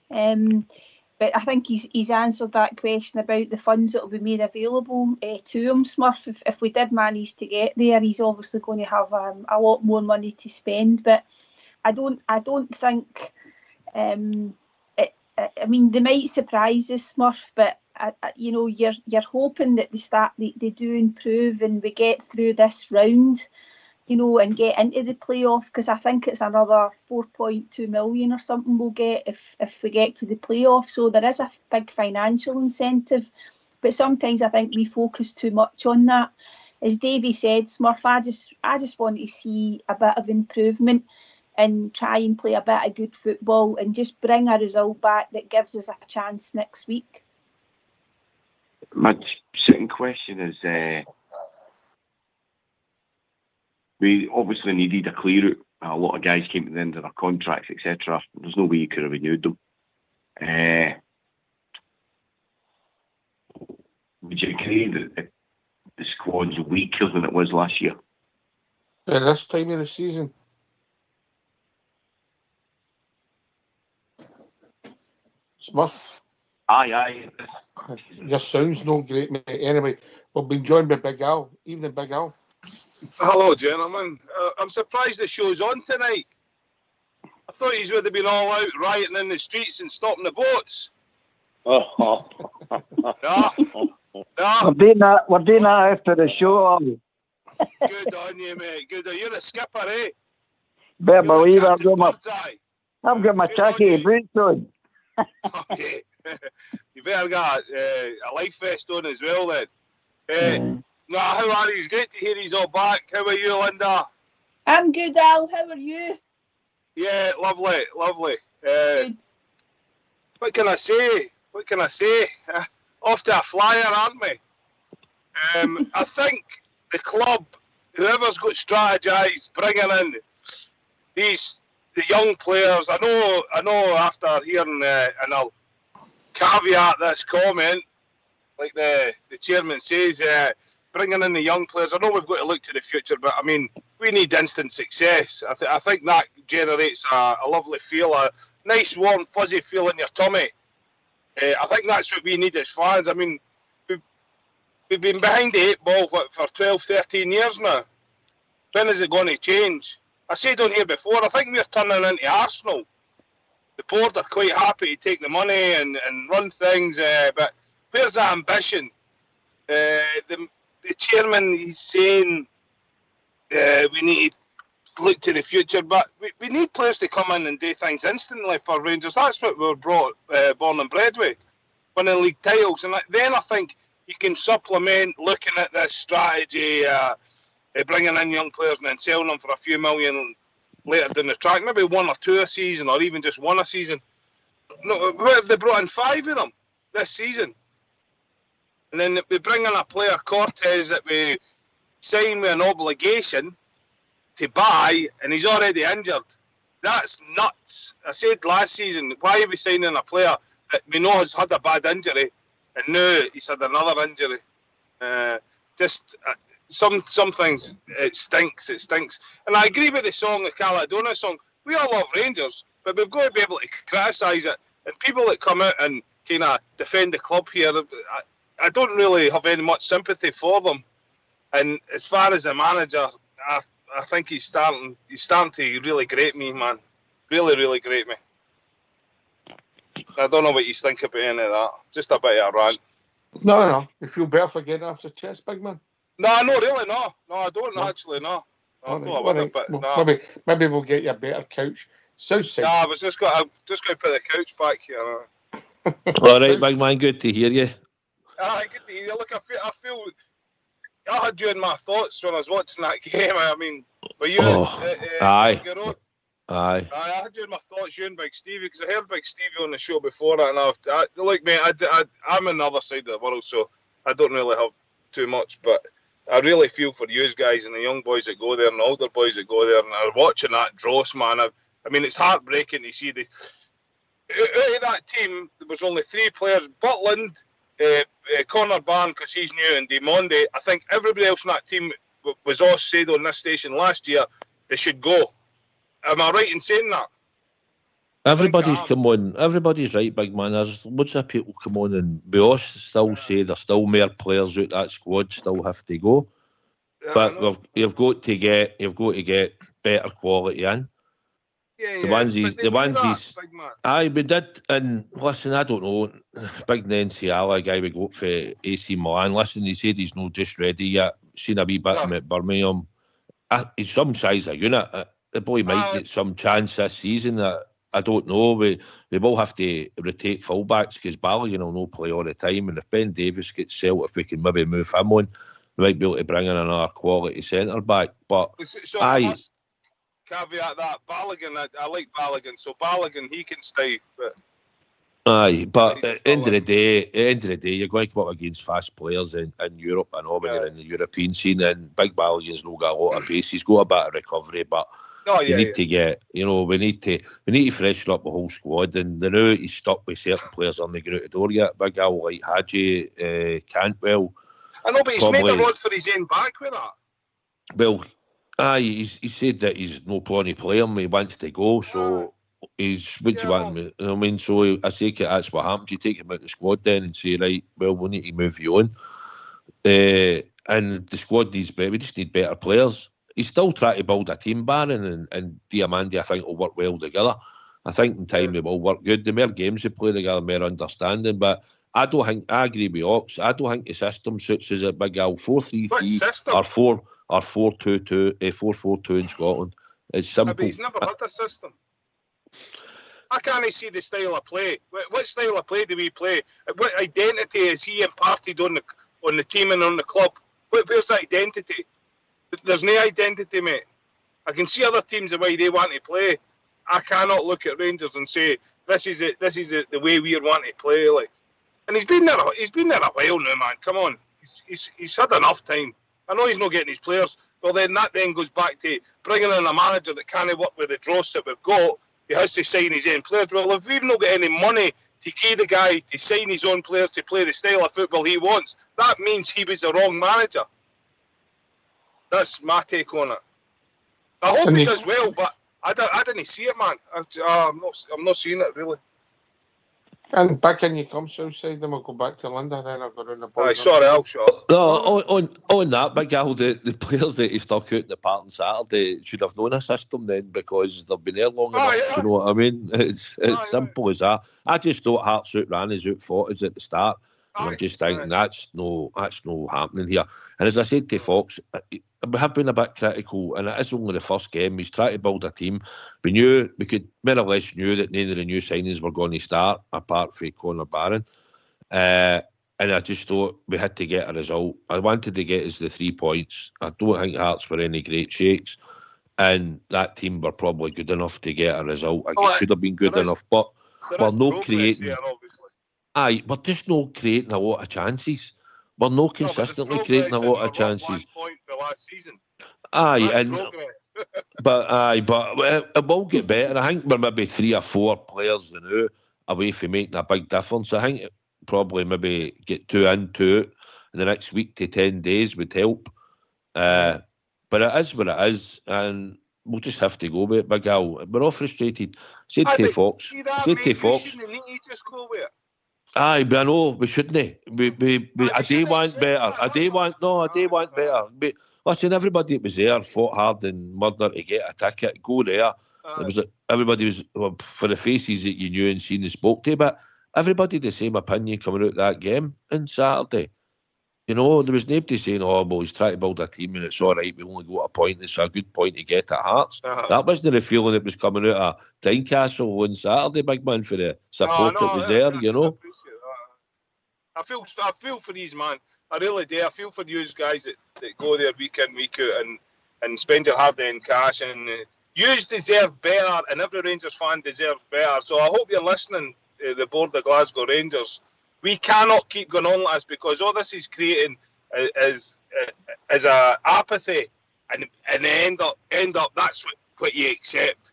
But I think he's answered that question about the funds that will be made available to him, Smurf. If we did manage to get there, he's obviously going to have a lot more money to spend. But I don't think. I mean, they might surprise us, Smurf, but you're hoping that they do improve and we get through this round, and get into the playoff, because I think it's another 4.2 million or something we'll get if we get to the playoff. So there is a big financial incentive, but sometimes I think we focus too much on that. As Davey said, Smurf, I just want to see a bit of improvement and try and play a bit of good football and just bring a result back that gives us a chance next week. My second question is, we obviously needed a clear out. A lot of guys came to the end of their contracts, etc. There's no way you could have renewed them. Would you agree that the squad's weaker than it was last year? At this time of the season? Smurf? Aye. Your sound's no great, mate. Anyway, we've been joined by Big Al. Evening, Big Al. Hello, gentlemen. I'm surprised the show's on tonight. I thought you would have been all out rioting in the streets and stopping the boats. Oh. No. We're doing that after the show. Good on you, mate. Good on you. You're a skipper, eh? Better believe I've got my tracky boots on. Okay. You better get a life vest on as well then. How are you? It's great to hear he's all back. How are you, Linda? I'm good, Al. How are you? Yeah, lovely. Good. What can I say? Off to a flyer, aren't we? I think the club, whoever's got strategised bringing in the young players. I know. After hearing, and I'll caveat this comment, like the chairman says, bringing in the young players. I know we've got to look to the future, but I mean, we need instant success. I think that generates a lovely feel, a nice, warm, fuzzy feel in your tummy. I think that's what we need as fans. I mean, we've been behind the 8 ball for 12, 13 years now. When is it going to change? I said on here before, I think we're turning into Arsenal. The board are quite happy to take the money and run things, but where's the ambition? The chairman, he's saying we need to look to the future, but we need players to come in and do things instantly for Rangers. That's what we were born and bred with, winning league titles. And then I think you can supplement looking at this strategy, bringing in young players and then selling them for a few million later down the track, maybe 1 or 2 a season, or even just 1 a season. No, what if they brought in 5 of them this season? And then we bring in a player, Cortez, that we sign with an obligation to buy, and he's already injured. That's nuts. I said last season, why are we signing a player that we know has had a bad injury, and now he's had another injury? Some things, it stinks. And I agree with the song, the Caledonia song. We all love Rangers, but we've got to be able to criticise it. And people that come out and kind of defend the club here, I don't really have any much sympathy for them. And as far as the manager, I think he's starting to really grate me, man. Really grate me. I don't know what you think about any of that. Just a bit of a rant. No. You feel better for getting off the chest, big man? No, really, no. No, I don't actually, no. I thought I would, but no. Maybe we'll get you a better couch. Southside. No, I was just going to put the couch back here. All right, big man, good to hear you. Good to hear you. Look, I feel I had you in my thoughts when I was watching that game. I mean, were you? Aye. Aye. I had you in my thoughts, you and Big Stevie, because I heard Big Stevie on the show before that, and look, mate, I'm on the other side of the world, so I don't really have too much, but I really feel for you guys and the young boys that go there and the older boys that go there and are watching that dross, man. I mean, it's heartbreaking to see this. Out of that team, there was only 3 players, Butland, Connor Barn, because he's new, and Demonde. I think everybody else in that team was all said on this station last year they should go. Am I right in saying that? Everybody's come on. Everybody's right, big man. There's loads of people come on, and we all still say there's still more players out that squad still have to go. But you've got to get better quality in. The onesies. Aye, we did. And listen, I don't know. Big Nenciala guy we got for AC Milan. Listen, he said he's not just ready yet. Seen a wee bit of him at Birmingham. He's some size of unit. The boy might get some chance this season. I don't know. We will have to rotate fullbacks because Balogun will not play all the time. And if Ben Davies gets sold, if we can maybe move him on, we might be able to bring in another quality centre back. But I caveat that Balogun, I like Balogun, so Balogun he can stay. But aye, but at the end of the day, you're going to come up against fast players in Europe and all when you're in the European scene. And Big Balogun's not got a lot of pace. He's got a bit of recovery, but we need to get, we need to freshen up the whole squad. And the now he's stuck with certain players on the out the door yet. Big owl like Hagi, Cantwell. I know, but he's made a rod for his own back with that. Well, he said that he's no planning to play him. He wants to go, so he's what do you want me? I mean, so I take it that's what happens. You take him out of the squad then and say, right, well, we need to move you on. And the squad needs better. We just need better players. He's still trying to build a team, Barron and Diamandi. I think will work well together. I think in time they will work good. The more games they play together, more understanding. But I don't think I agree with Ox. I don't think the system suits us at Big Al 4-3-3 or 4-4-2-2, 4-4-2 in Scotland. It's simple. But he's never had a system. I can't see the style of play. What style of play do we play? What identity is he imparted on the team and on the club? Where's the identity? There's no identity, mate. I can see other teams the way they want to play. I cannot look at Rangers and say this is it. This is it, the way we want to play. Like, and he's been there a while now, man. Come on, he's had enough time. I know he's not getting his players. Well, then that goes back to bringing in a manager that can't work with the dross that we've got. He has to sign his own players. Well, if we've not got any money to give the guy to sign his own players to play the style of football he wants, that means he was the wrong manager. That's my take on it. I hope he does well, but I didn't see it, man. I'm not seeing it, really. And back in you come, Southside, then we'll go back to London, then I'll go round the board. Aye, sorry, I'll shut up. No, on that, Big Al, the players that he stuck out in the park on Saturday should have known a system then because they've been there long enough. Do you know what I mean? It's simple as that. I just thought Hearts outran his out-40s at the start. And I'm just thinking that's no happening here. And as I said to Fox, we have been a bit critical, and it is only the first game. He's trying to build a team. We could more or less knew that none of the new signings were going to start, apart from Connor Barron. And I just thought we had to get a result. I wanted to get us the 3 points. I don't think Hearts were any great shakes, and that team were probably good enough to get a result. It should have been good enough, but we're not creating. Aye, we're just not creating a lot of chances. We're not consistently creating a lot of chances. 1 point for last season. Aye, but it will get better. I think we're maybe 3 or 4 players now away from making a big difference. I think it probably maybe get 2 in, 2 out in the next week to 10 days would help. But it is what it is, and we'll just have to go with it, Big Al. We're all frustrated. Said to Fox. Aye, but I know we shouldn't. I do want better. I do want better. But listen, everybody that was there fought hard and murdered to get a ticket. Go there. Everybody was for the faces that you knew and seen and spoke to, but everybody the same opinion coming out of that game on Saturday. You know, there was nobody saying, "Oh, well, he's trying to build a team and it's all right. We only got a point. It's a good point to get at Hearts." That wasn't the feeling that was coming out of Tynecastle on Saturday, big man, for the support that was there. You know, I feel for these, man. I really do. I feel for you guys that go there week in, week out and spend your hard-earned cash and Yous deserve better, and every Rangers fan deserves better. So I hope you're listening, the board of Glasgow Rangers. We cannot keep going on like this, because all this is creating is a apathy, and end up that's what you accept.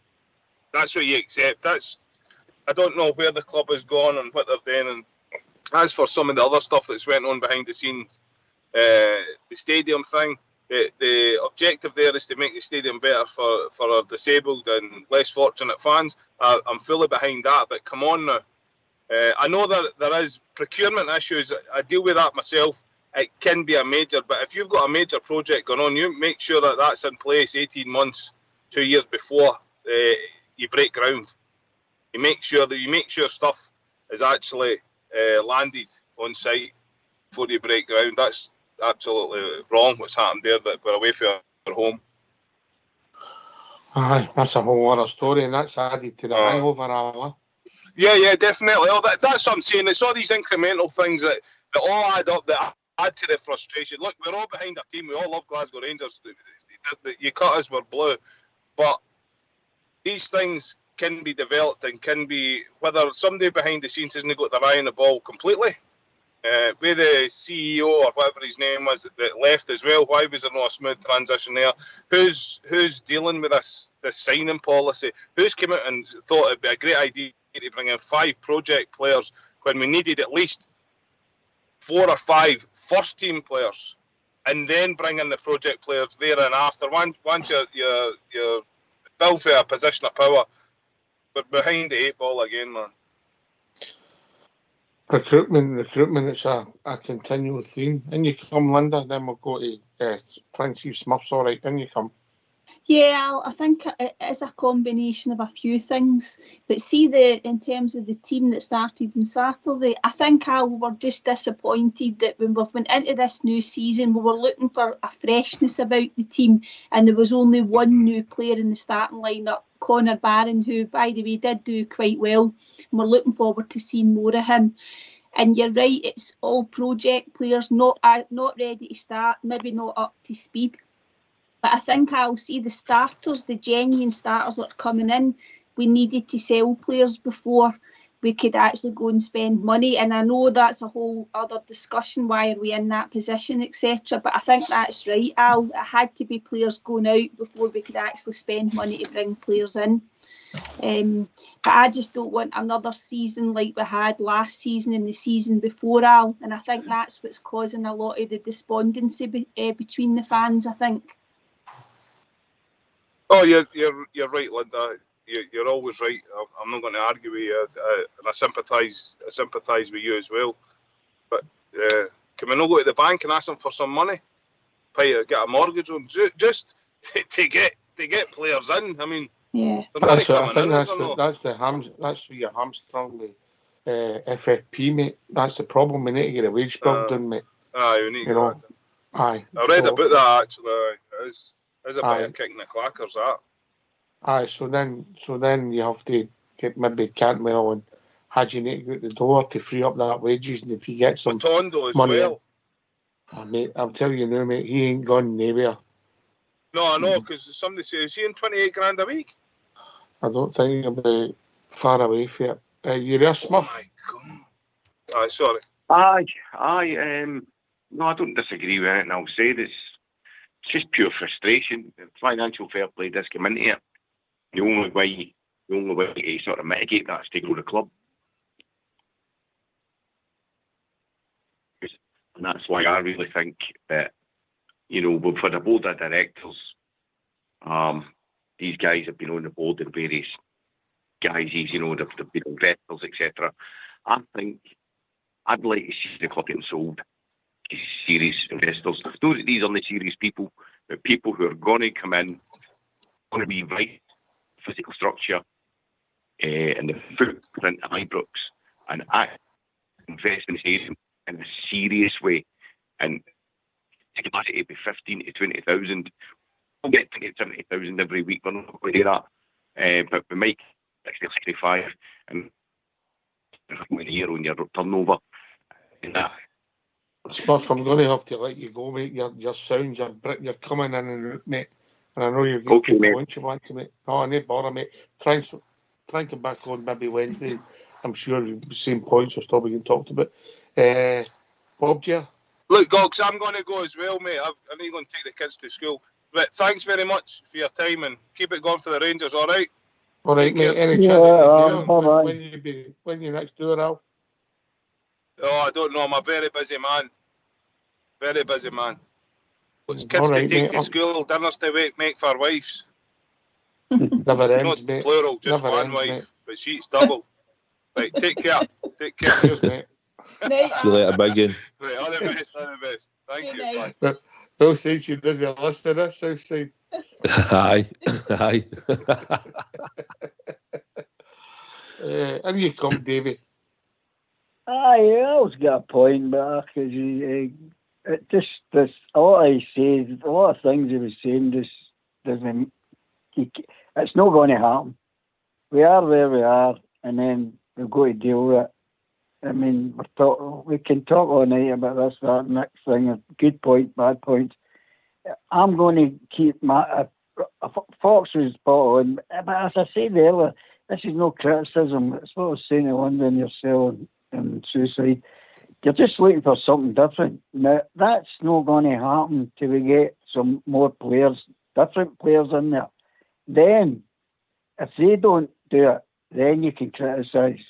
That's what you accept. I don't know where the club has gone and what they're doing. And as for some of the other stuff that's went on behind the scenes, the stadium thing, the objective there is to make the stadium better for our disabled and less fortunate fans. I'm fully behind that, but come on now. I know that there is procurement issues. I deal with that myself. It can be a major, but if you've got a major project going on, you make sure that that's in place 18 months, 2 years before you break ground. You make sure stuff is actually landed on site before you break ground. That's absolutely wrong what's happened there, that we're away from our home. Aye, that's a whole other story, and that's added to the hangover, Alan. Yeah, definitely. Oh, that's what I'm saying. It's all these incremental things that all add up, that add to the frustration. Look, we're all behind our team. We all love Glasgow Rangers. You cut us, we're blue. But these things can be developed and can be, whether somebody behind the scenes hasn't got their eye on the ball completely, with the CEO or whatever his name was that left as well. Why was there not a smooth transition there? Who's dealing with this signing policy? Who's come out and thought it'd be a great idea to bring in 5 project players when we needed at least 4 or 5 first team players, and then bring in the project players there and after. Once you're built for a position of power, but behind the 8 ball again, man. Recruitment, it's a continual theme. In you come, Linda, then we'll go to Prince Eve Smurfs. All right, in you come. Yeah, I think it is a combination of a few things. But see, in terms of the team that started on Saturday, I think we're just disappointed that when we've went into this new season, we were looking for a freshness about the team, and there was only one new player in the starting lineup, Connor Barron, who, by the way, did do quite well. And we're looking forward to seeing more of him. And you're right, it's all project players, not ready to start, maybe not up to speed. But I think I'll see the starters, the genuine starters that are coming in. We needed to sell players before we could actually go and spend money. And I know that's a whole other discussion. Why are we in that position, etc. But I think that's right, Al. It had to be players going out before we could actually spend money to bring players in. But I just don't want another season like we had last season and the season before, Al. And I think that's what's causing a lot of the despondency between the fans, I think. Oh, you're right, Linda. You're always right. I'm not going to argue with you, and I sympathise with you as well. But can we not go to the bank and ask them for some money, get a mortgage on, just to get players in? I mean, yeah, that's where you're hamstrung with FFP, mate. That's the problem. We need to get a wage bill done, mate. Aye, we need to get that done. Aye, I read about that actually. It's a bit of kicking the clackers, that. Aye, so then you have to get maybe Cantwell and Hagi need to go out the door to free up that wages, and if you get some Tondo as money well. Mate, I'll tell you now, mate, he ain't gone nowhere. No, I know, because somebody says, is he in 28 grand a week? I don't think he'll be far away from it. You're a Smurf? Oh my God. Aye, sorry. No, I don't disagree with it, and I'll say this. It's just pure frustration. Financial fair play does come into it. The only way to sort of mitigate that is to grow the club. And that's why I really think that, we've had a board of directors. These guys have been on the board of various guises, they've been investors, etc. I think I'd like to see the club getting sold. Serious investors. These are the serious people, but people who are going to come in, going to be right physical structure and the footprint of Ibrox, and invest in the stadium in a serious way. And the capacity to be 15 to 20,000. We'll get 20 to 70,000 every week. We're not going to do that. But we might 60 or 65 and a year on your turnover. And that. Smurf, I'm going to have to let you go, mate. Your sounds, you're coming in and out, mate. And I know you've got good points you want to make. Oh, no bother, mate. Try and come back on maybe Wednesday. I'm sure the same points will still being talked about. Bob, Jer? Look, Gogs, I'm going to go as well, mate. I need to go and take the kids to school. But thanks very much for your time and keep it going for the Rangers, all right? All right, mate. Any chance when you next do it, Al? Oh, I don't know. I'm a very busy man. Very busy man. Kids right, to take mate. to school, dinners to make for wives. Never ends, Not mate. plural, just Never one ends, wife. mate. But she's double. Right, take care. Take care. Cheers, mate. Night, See you later, Biggin. Right, all the best, all the best. Thank you. Bye. But Bill says she doesn't listen to us, Southside. Aye. And you come, Davy. I always got a point, but it just this a lot he says, a lot of things he was saying just doesn't. It's not going to happen. We are where we are, and then we've got to deal with it. I mean, we can talk all night about this, that, next thing. Good point, bad point. I'm going to keep my. Fox was spot on, but as I said earlier, this is no criticism. It's what I was saying to London, yourself, and Suicide. You're just looking for something different. Now, that's not going to happen till we get some more players, different players in there. Then, if they don't do it, then you can criticise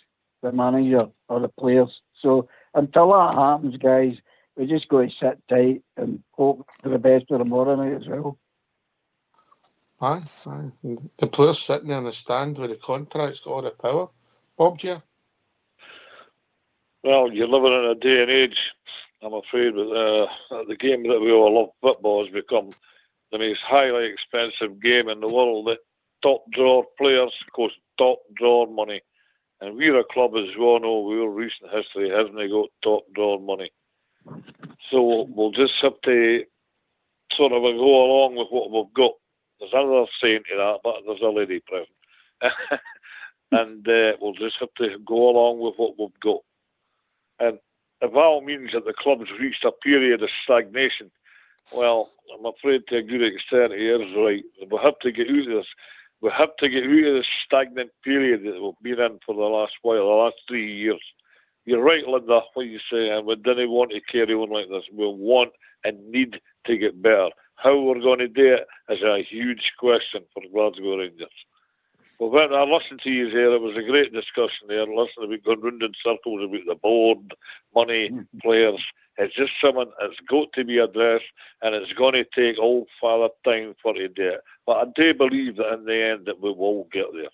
the manager or the players. So until that happens, guys, we just got to sit tight and hope for the best for tomorrow night as well. Aye. The players sitting there in the stand with the contracts got all the power. Bob, Jer? Well, you're living in a day and age, I'm afraid, with the game that we all love, football, has become the most highly expensive game in the world. The top drawer players cost top drawer money. And we're a club, as we all know, our recent history hasn't got top drawer money. So we'll just have to sort of go along with what we've got. There's another saying to that, but there's a lady present. And we'll just have to go along with what we've got. And if that means that the club's reached a period of stagnation, well, I'm afraid to a good extent he is right. We have to get out of this. We have to get out of this stagnant period that we've been in for the last 3 years. You're right, Linda, what you say, and we didn't want to carry on like this. We want and need to get better. How we're going to do it is a huge question for Glasgow Rangers. Well, when I listened to you here, it was a great discussion there. Listening about going round in circles about the board, money, players. It's just something that's got to be addressed, and it's going to take all father time for it to do it. But I do believe that in the end that we will get there.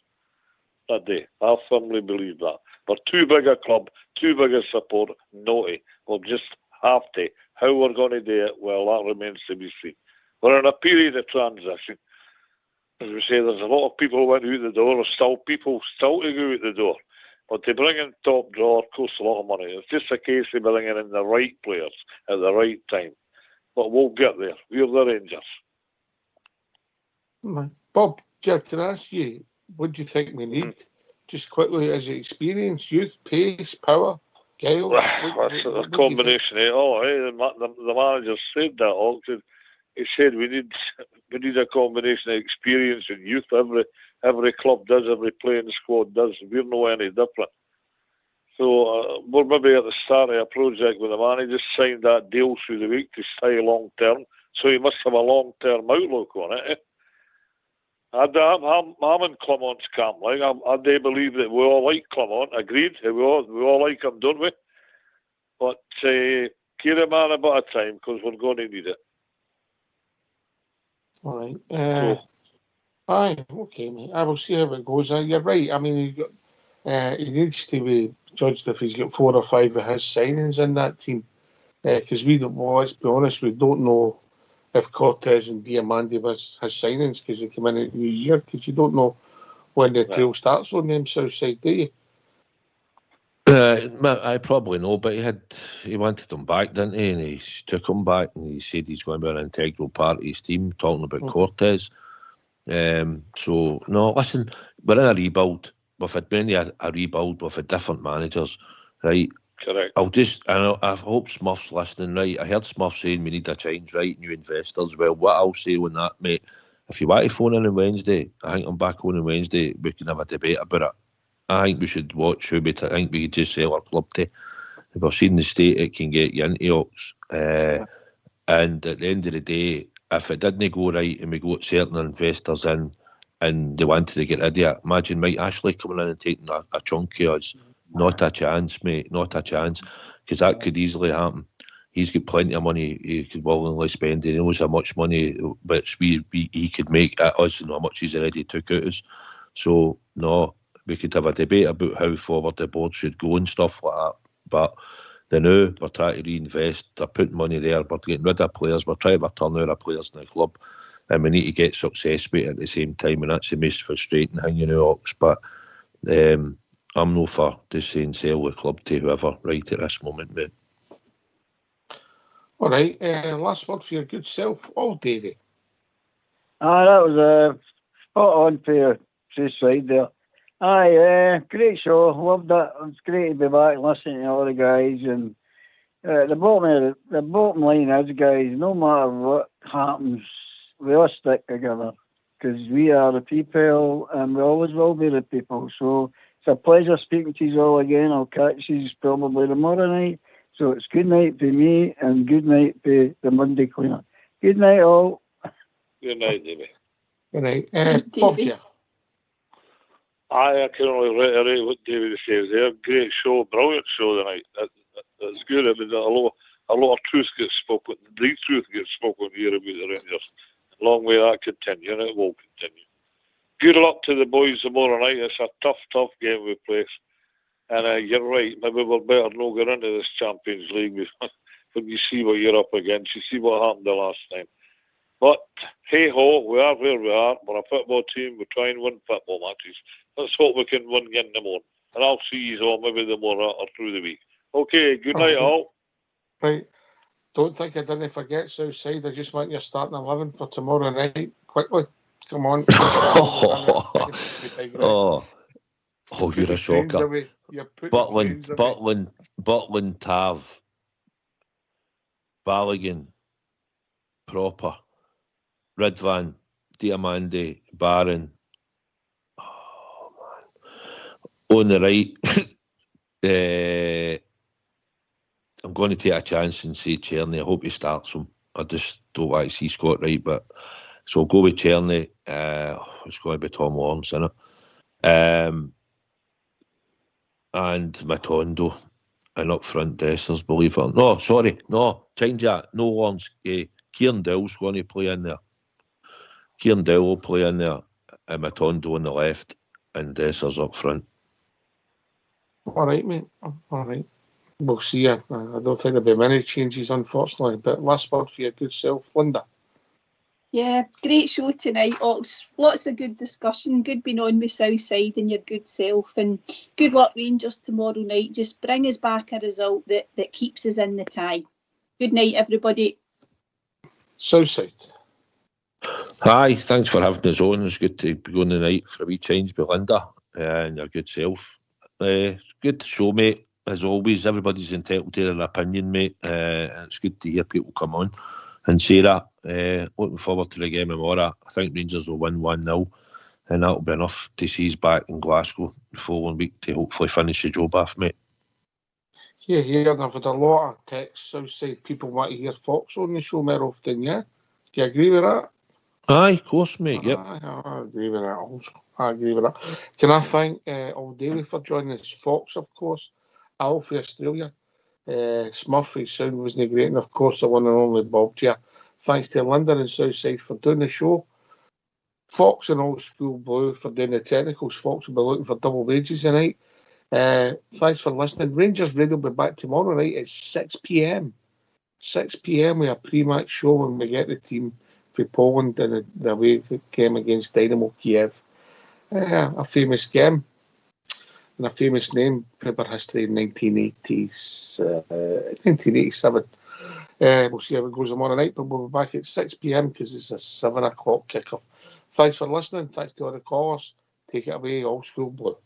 I do. I firmly believe that. We're too big a club, too big a support, naughty. We'll just have to. How we're going to do it, well, that remains to be seen. We're in a period of transition. As we say, there's a lot of people who went out the door. There's still people still to go out the door. But to bring in top drawer costs a lot of money. It's just a case of bringing in the right players at the right time. But we'll get there. We're the Rangers. Bob, Jer, can I ask you, what do you think we need? Just quickly, is it experience, youth, pace, power, guile? That's a combination of all. The manager said that all. He said we need a combination of experience and youth. Every club does, every playing squad does. We're no any different. So we're maybe at the start of a project with the man. He just signed that deal through the week to stay long term. So he must have a long term outlook on it. I'm in Clement's camp. Like I do believe that we all like Clement. Agreed. We all like him, don't we? But give him a bit of time because we're going to need it. All right. Aye, okay, mate. I will see how it goes. You're right. I mean, he needs to be judged if he's got 4 or 5 of his signings in that team. Because we don't. Well, let's be honest, we don't know if Cortez and Diamandi was his signings because they come in at New Year. Because you don't know when the trail starts on them south side, do you? I probably know, but he wanted them back, didn't he? And he took them back, and he said he's going to be an integral part of his team, talking about Cortez. So, no, listen, we're in a rebuild. We've had many a rebuild with different managers, right? Correct. I hope Smurf's listening, right? I heard Smurf saying we need a change, right? New investors. Well, what I'll say on that, mate, if you want to phone in on Wednesday, I think I'm back on Wednesday. We can have a debate about it. I think we should watch who I think we could just sell our club to. If we've seen the state it can get you into, Ox. And at the end of the day, if it didn't go right and we got certain investors in and they wanted to get rid of it, imagine Mike Ashley coming in and taking a chunk of us. Not a chance, mate. Not a chance. Because that could easily happen. He's got plenty of money he could willingly spend. He knows how much money which he could make at us and how much he's already took out of us. So, no, we could have a debate about how forward the board should go and stuff like that. But the now we're trying to reinvest, they're putting money there, we're getting rid of players, we're trying to return out of players in the club, and we need to get success with it at the same time, and that's the most frustrating thing, you know, Ox. But I'm no for just saying sell the club to whoever right at this moment, mate. All right, last word for your good self, Davey. That was spot on for your side there. Great show, loved it. It's great to be back listening to all the guys, and the bottom line is, guys, no matter what happens, we all stick together because we are the people and we always will be the people. So it's a pleasure speaking to you all again. I'll catch you probably tomorrow night. So it's good night for me and good night for the Monday cleaner. Good night all. Good night, Davey. Good night. Bob, yeah. I can only reiterate what David says there. Great show, brilliant show tonight. It's good. I mean, a lot of truth gets spoken. The truth gets spoken here about the Rangers. Long may that continue, and it will continue. Good luck to the boys tomorrow night. It's a tough game we play. And you're right, maybe we're better not get into this Champions League when you see what you're up against. You see what happened the last time. But hey ho, we are where we are. We're a football team. We try and win football matches. Let's hope we can win again tomorrow. And I'll see you all maybe tomorrow or through the week. Okay, good night all. Right. Don't think I didn't forget Southside. I just want your starting 11 for tomorrow night. Quickly. Come on. You're a shocker. Butland, Tav, Balogun, Proper, Ridvan, Diamande, Barron. Oh man. On the right, I'm going to take a chance and say Czerny. I hope he starts him. I just don't want to see Scott Wright, but so I'll go with Czerny. It's going to be Tom Lawrence, isn't it? And Matondo, and up front Dessers, believe it or not. No, sorry, no, change that. No Lawrence. Kieran Dowell's going to play in there. Kieran Dowell will play in there, and Matondo on the left, and Dessers up front. All right, mate. All right. We'll see. I don't think there'll be many changes, unfortunately. But last word for your good self, Linda. Yeah, great show tonight, Ox. Lots of good discussion. Good being on with Southside and your good self. And good luck, Rangers, tomorrow night. Just bring us back a result that keeps us in the tie. Good night, everybody. Southside. Hi, thanks for having us on. It's good to be going tonight for a wee change with Linda and your good self. Good show, mate. As always, everybody's entitled to their opinion, mate. It's good to hear people come on and say that. Looking forward to the game tomorrow. I think Rangers will win 1-0, and that'll be enough to see us back in Glasgow the following week to hopefully finish the job off, mate. Yeah, I've had a lot of texts outside. People want to hear Fox on the show more often, yeah? Do you agree with that? Aye, of course, mate, yep. I agree with that also. I agree with that. Can I thank Davey for joining us? Fox, of course. Al for Australia. Smurfy's sound wasn't great, and of course the one and only Bob here. Thanks to Linda and Southside for doing the show. Fox and Old School Blue for doing the technicals. Fox will be looking for double wages tonight. Thanks for listening. Rangers Radio will be back tomorrow night at 6 p.m. 6 p.m. with a pre-match show when we get the team for Poland in the away game against Dynamo Kiev. A famous game and a famous name, paper history in 1987. We'll see how it goes tomorrow night, but we'll be back at 6 p.m. because it's a 7 o'clock kickoff. Thanks for listening. Thanks to all the callers. Take it away, Old School Blue.